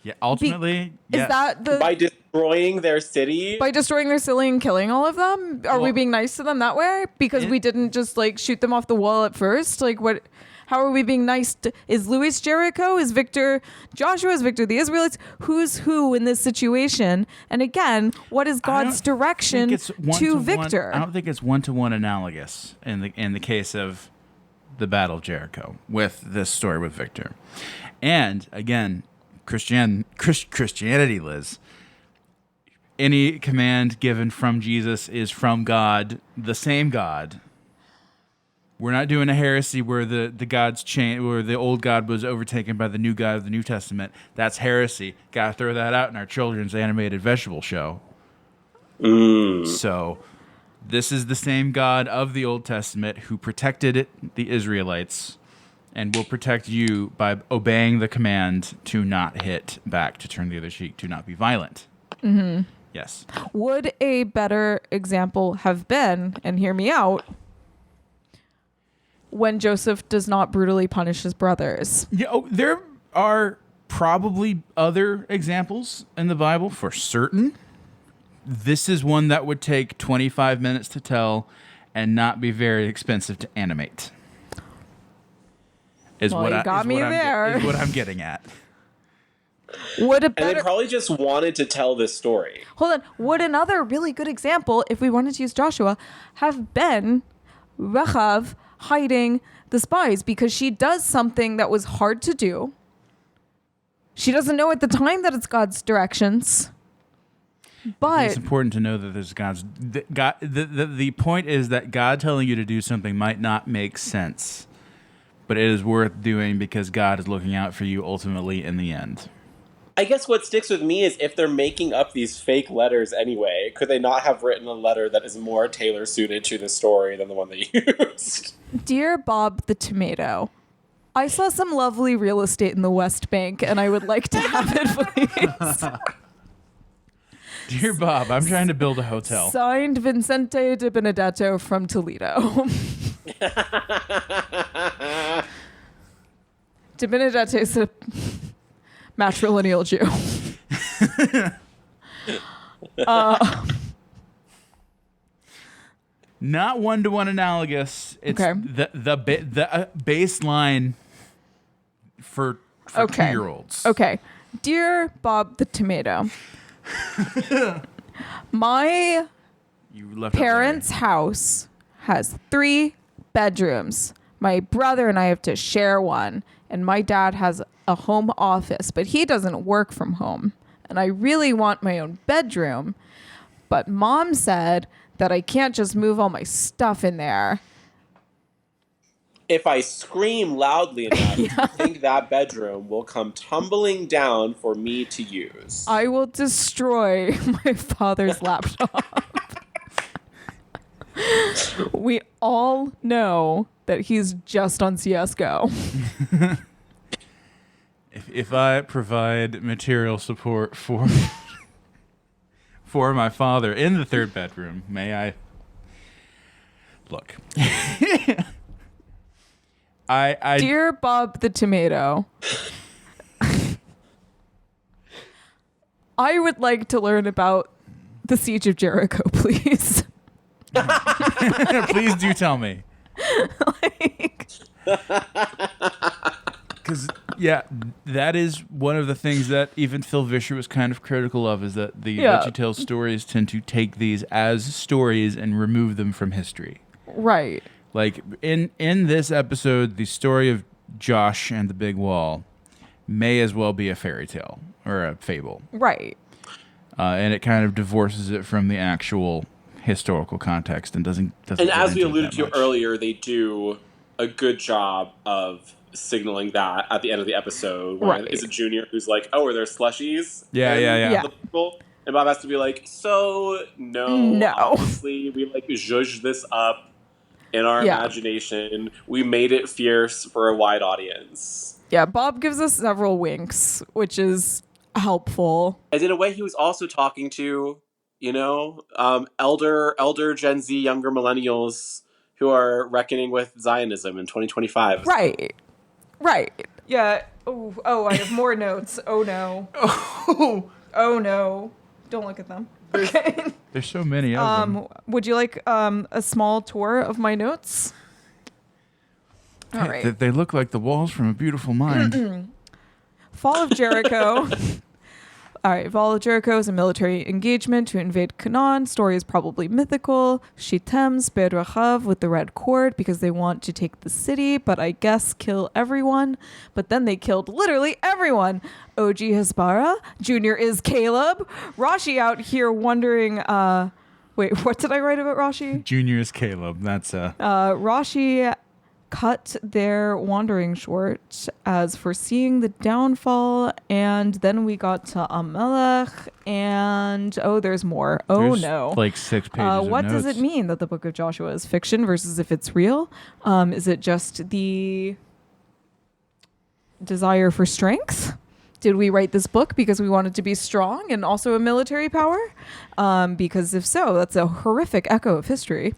Yeah, ultimately, is that by destroying their city? By destroying their city and killing all of them? Are we being nice to them that way? Because we didn't just like shoot them off the wall at first? Like what? How are we being nice to... Is Louis Jericho? Is Victor Joshua? Is Victor the Israelites? Who's who in this situation? And again, what is God's direction to Victor? I don't think it's one-to-one analogous in the case of the Battle of Jericho with this story with Victor. And again, Christianity, Liz, any command given from Jesus is from God, the same God. We're not doing a heresy where the gods where the old God was overtaken by the new God of the New Testament. That's heresy. Gotta throw that out in our children's animated vegetable show. So this is the same God of the Old Testament who protected the Israelites and will protect you by obeying the command to not hit back, to turn the other cheek, to not be violent. Mm-hmm. Yes. Would a better example have been, and hear me out, when Joseph does not brutally punish his brothers? Yeah, there are probably other examples in the Bible for certain. This is one that would take 25 minutes to tell and not be very expensive to animate. Is what I'm getting at. And they probably just wanted to tell this story. Hold on. Would another really good example, if we wanted to use Joshua, have been Rechav hiding the spies? Because she does something that was hard to do. She doesn't know at the time that it's God's directions. But it's important to know that there's the point is that God telling you to do something might not make sense. but it is worth doing because God is looking out for you ultimately in the end. I guess what sticks with me is if they're making up these fake letters anyway, could they not have written a letter that is more tailor-suited to the story than the one they used? Dear Bob the Tomato, I saw some lovely real estate in the West Bank, and I would like to have it, please. Dear Bob, I'm trying to build a hotel. Signed, Vincente de Benedetto from Toledo. De Benedetto is a matrilineal Jew. Not one-to-one analogous. It's Okay. the baseline for Okay. 2-year-olds. Okay. Dear Bob the Tomato, my You left out parents' house has 3 bedrooms. My brother and I have to share one, and my dad has a home office, but he doesn't work from home. And I really want my own bedroom, but Mom said that I can't just move all my stuff in there. If I scream loudly enough, do you think that bedroom will come tumbling down for me to use? I will destroy my father's laptop. We all know that he's just on CSGO. If I provide material support for my father in the 3rd bedroom, may I look? I Dear Bob the Tomato, I would like to learn about the Siege of Jericho, please. please do tell me. Because, yeah, that is one of the things that even Phil Vischer was kind of critical of, is that the VeggieTales stories tend to take these as stories and remove them from history. Right. Like, in this episode, the story of Josh and the Big Wall may as well be a fairy tale or a fable. Right. And it kind of divorces it from the actual historical context and doesn't And get as we into it alluded that to much. earlier, they do a good job of signaling that at the end of the episode, where Right. it's a junior who's like, "Oh, are there slushies?" Yeah, And yeah, yeah. Yeah. the people, and Bob has to be like, "So No. obviously we like zhuzh this up in our Yeah. imagination. We made it fierce for a wide audience." Yeah, Bob gives us several winks, which is helpful. And in a way, he was also talking to, elder Gen Z, younger millennials who are reckoning with Zionism in 2025. Right. Right. Yeah. Oh, I have more notes. Oh, no. Oh, no. Don't look at them. Okay. There's so many of them. Would you like a small tour of my notes? All right. They look like the walls from A Beautiful Mind. Fall of Jericho. All right, Fall of Jericho is a military engagement to invade Canaan. Story is probably mythical. Shitem, Bedrachav with the red cord because they want to take the city, but I guess kill everyone. But then they killed literally everyone. OG Hezbollah, Junior is Caleb. Rashi out here wondering, wait, what did I write about Rashi? Junior is Caleb. That's Rashi cut their wandering short as foreseeing the downfall, and then we got to Amalek, and there's more. there's No. like 6 pages of What does notes. it mean that the book of Joshua is fiction versus if it's real? Is it just the desire for strength? Did we write this book because we wanted to be strong and also a military power? Because if so, that's a horrific echo of history.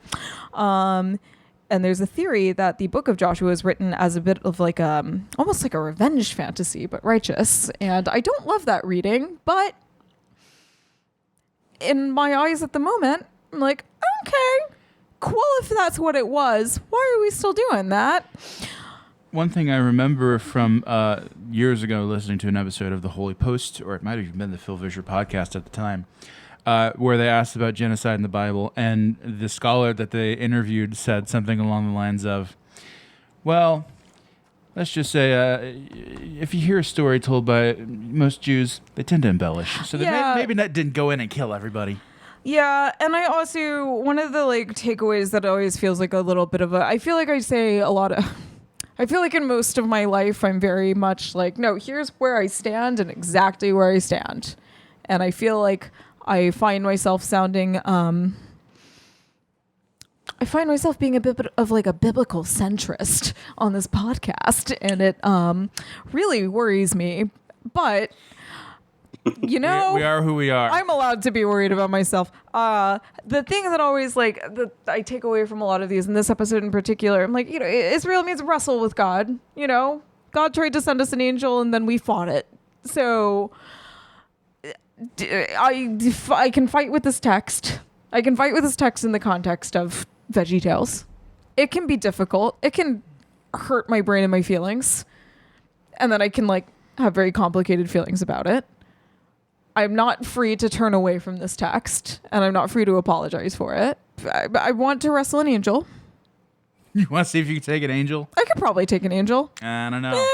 And there's a theory that the book of Joshua is written as a bit of like almost like a revenge fantasy, but righteous. And I don't love that reading, but in my eyes at the moment, I'm like, okay, cool if that's what it was. Why are we still doing that? One thing I remember from years ago listening to an episode of The Holy Post, or it might have even been the Phil Vischer podcast at the time, where they asked about genocide in the Bible, and the scholar that they interviewed said something along the lines of, well, let's just say if you hear a story told by most Jews, they tend to embellish. So maybe that didn't go in and kill everybody. Yeah, and I also, one of the like takeaways that always feels like a little bit of I feel like I say a lot of, I feel like in most of my life, I'm very much like, no, here's where I stand and exactly where I stand. And I feel like I find myself sounding, I find myself being a bit of like a biblical centrist on this podcast. And it really worries me. But, you know, we are who we are. I'm allowed to be worried about myself. The thing that always like that I take away from a lot of these, in this episode in particular, I'm like, you know, Israel needs to wrestle with God. You know, God tried to send us an angel, and then we fought it. So I can fight with this text. I can fight with this text in the context of VeggieTales. It can be difficult. It can hurt my brain and my feelings, and then I can like have very complicated feelings about it. I'm not free to turn away from this text, and I'm not free to apologize for it. I want to wrestle an angel. You want to see if you can take an angel? I could probably take an angel. I don't know.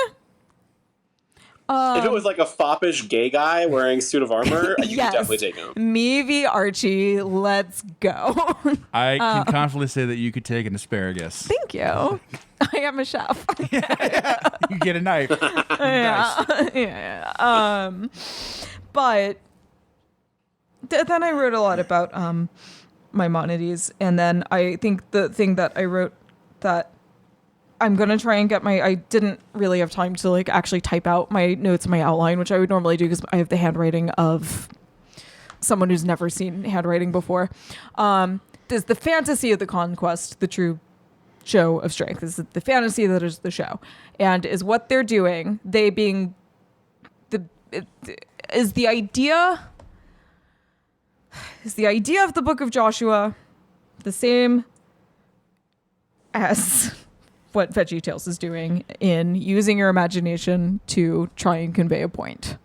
If it was like a foppish gay guy wearing a suit of armor, you Yes. could definitely take him. Me v. Archie, let's go. I can confidently say that you could take an asparagus. Thank you. I am a chef. You get a knife. Yeah. But then I wrote a lot about Maimonides, and then I think the thing that I wrote that I'm gonna try and get I didn't really have time to like actually type out my notes and my outline, which I would normally do because I have the handwriting of someone who's never seen handwriting before. There's the fantasy of the conquest, the true show of strength. This is the fantasy that is the show, and is what they're doing. They being is the idea of the book of Joshua the same as what VeggieTales is doing in using your imagination to try and convey a point?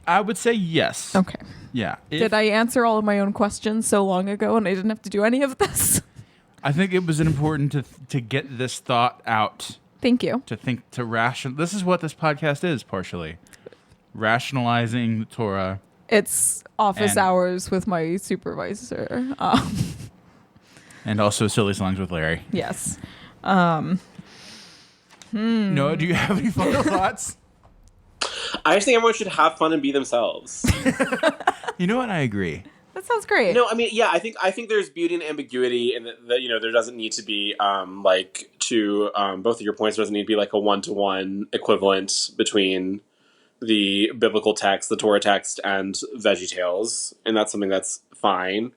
I would say yes. Okay. Yeah. Did I answer all of my own questions so long ago and I didn't have to do any of this? I think it was important to get this thought out. Thank you. To ration. This is what this podcast is, partially. Rationalizing the Torah. It's office hours with my supervisor. And also Silly Songs with Larry. Yes. Noah, do you have any final thoughts? I just think everyone should have fun and be themselves. You know what? I agree. That sounds great. No, I mean, yeah, I think there's beauty and ambiguity, and that you know there doesn't need to be both of your points. There doesn't need to be like a 1-to-1 equivalent between the biblical text, the Torah text, and VeggieTales, and that's something that's fine.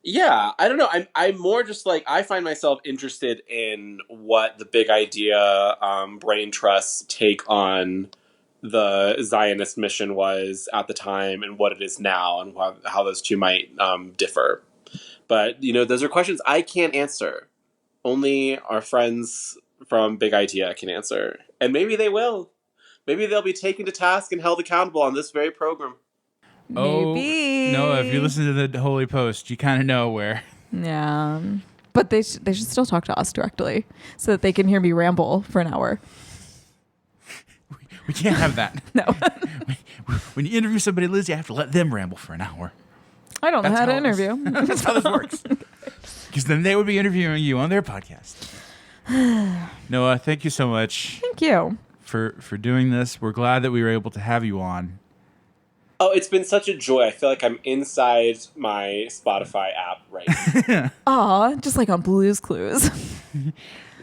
Yeah, I don't know. I'm more just like, I find myself interested in what the big idea brain trust's take on the Zionist mission was at the time and what it is now, and how those two might differ. But, you know, those are questions I can't answer. Only our friends from Big Idea can answer. And maybe they will. Maybe they'll be taken to task and held accountable on this very program. Maybe. Oh, no, if you listen to the Holy Post, you kind of know where. Yeah. But they should still talk to us directly so that they can hear me ramble for an hour. We can't have that. No. When you interview somebody, Liz, you have to let them ramble for an hour. I don't know how to interview. That's how this works. Because then they would be interviewing you on their podcast. Noah, thank you so much. Thank you. For doing this. We're glad that we were able to have you on. Oh, it's been such a joy. I feel like I'm inside my Spotify app right now. Aw, just like on Blue's Clues.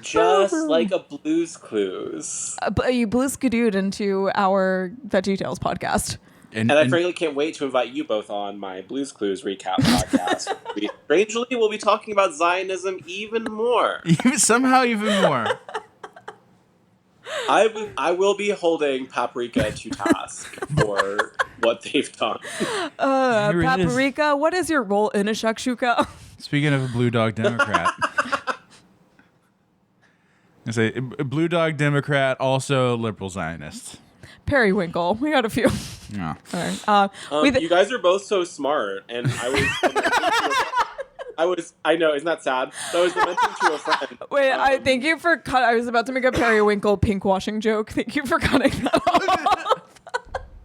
Just like a Blue's Clues. You Blue's Skidooed into our VeggieTales podcast. And I frankly can't wait to invite you both on my Blue's Clues recap podcast. Strangely, we'll be talking about Zionism even more. Somehow even more. I will be holding Paprika to task for what they've done. Paprika, what is your role in a shakshuka? Speaking of a Blue Dog Democrat. I say a Blue Dog Democrat, also liberal Zionist. Periwinkle. We got a few. No. All right. You guys are both so smart, and I know, isn't that sad? So I was lamenting to a friend. Wait, thank you for I was about to make a periwinkle pink washing joke. Thank you for cutting that off.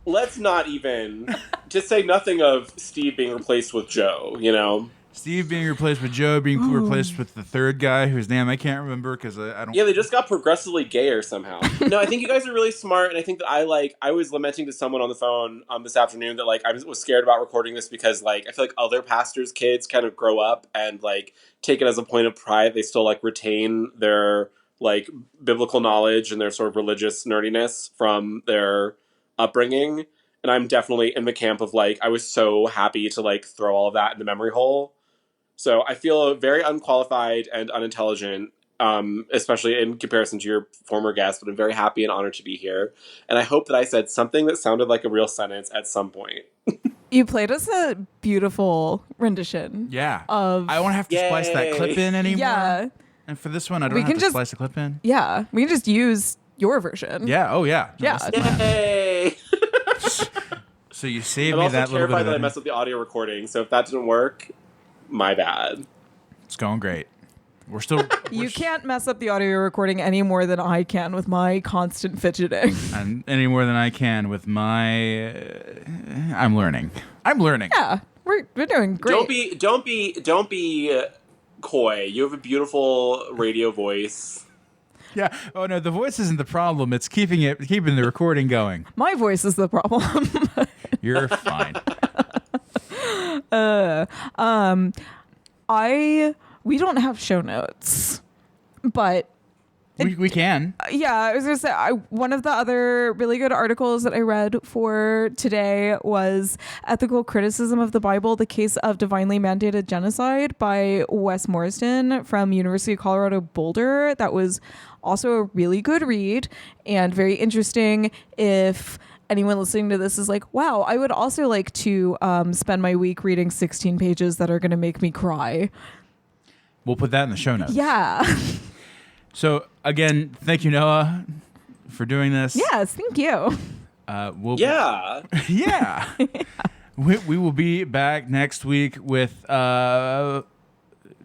Let's not even, to say nothing of Steve being replaced with Joe, you know? Steve being replaced with Joe being replaced with the third guy whose name I can't remember because I don't. Yeah, they just got progressively gayer somehow. No, I think you guys are really smart, and I think that I was lamenting to someone on the phone this afternoon that like I was scared about recording this because like I feel like other pastors' kids kind of grow up and like take it as a point of pride. They still like retain their like biblical knowledge and their sort of religious nerdiness from their upbringing. And I'm definitely in the camp of like I was so happy to like throw all of that in the memory hole. So I feel very unqualified and unintelligent, especially in comparison to your former guest, but I'm very happy and honored to be here. And I hope that I said something that sounded like a real sentence at some point. You played us a beautiful rendition. Yeah. Of I won't have to splice that clip in anymore. Yeah. And for this one, I don't have to splice the clip in. Yeah. We can just use your version. Yeah. Oh, yeah. Yeah. Yay! So you saved me that little bit. I'm also terrified that I messed up the audio recording, so if that didn't work, my bad. It's going great. We're still... You can't mess up the audio recording any more than I can with my constant fidgeting. And any more than I can with my... I'm learning. Yeah, we're doing great. Don't be coy. You have a beautiful radio voice. Yeah. Oh no, the voice isn't the problem. It's keeping the recording going. My voice is the problem. You're fine. We don't have show notes, but we can. Yeah, I was gonna say one of the other really good articles that I read for today was "Ethical Criticism of the Bible: The Case of Divinely Mandated Genocide" by Wes Morrison from University of Colorado Boulder. That was also a really good read and very interesting. If anyone listening to this is like, wow, I would also like to spend my week reading 16 pages that are going to make me cry. We'll put that in the show notes. Yeah. So, again, thank you, Noah, for doing this. Yes, thank you. Yeah. Yeah. We will be back next week with Madame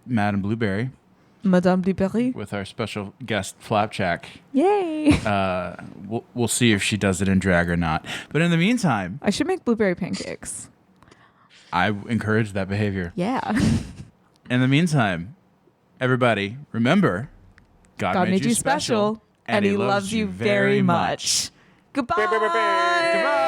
Blueberry. Madame Blueberry. With our special guest, Flapjack. Yay. We'll see if she does it in drag or not. But in the meantime... I should make blueberry pancakes. I encourage that behavior. Yeah. In the meantime, everybody, remember, God made you special, and he loves you very much. Goodbye. Goodbye.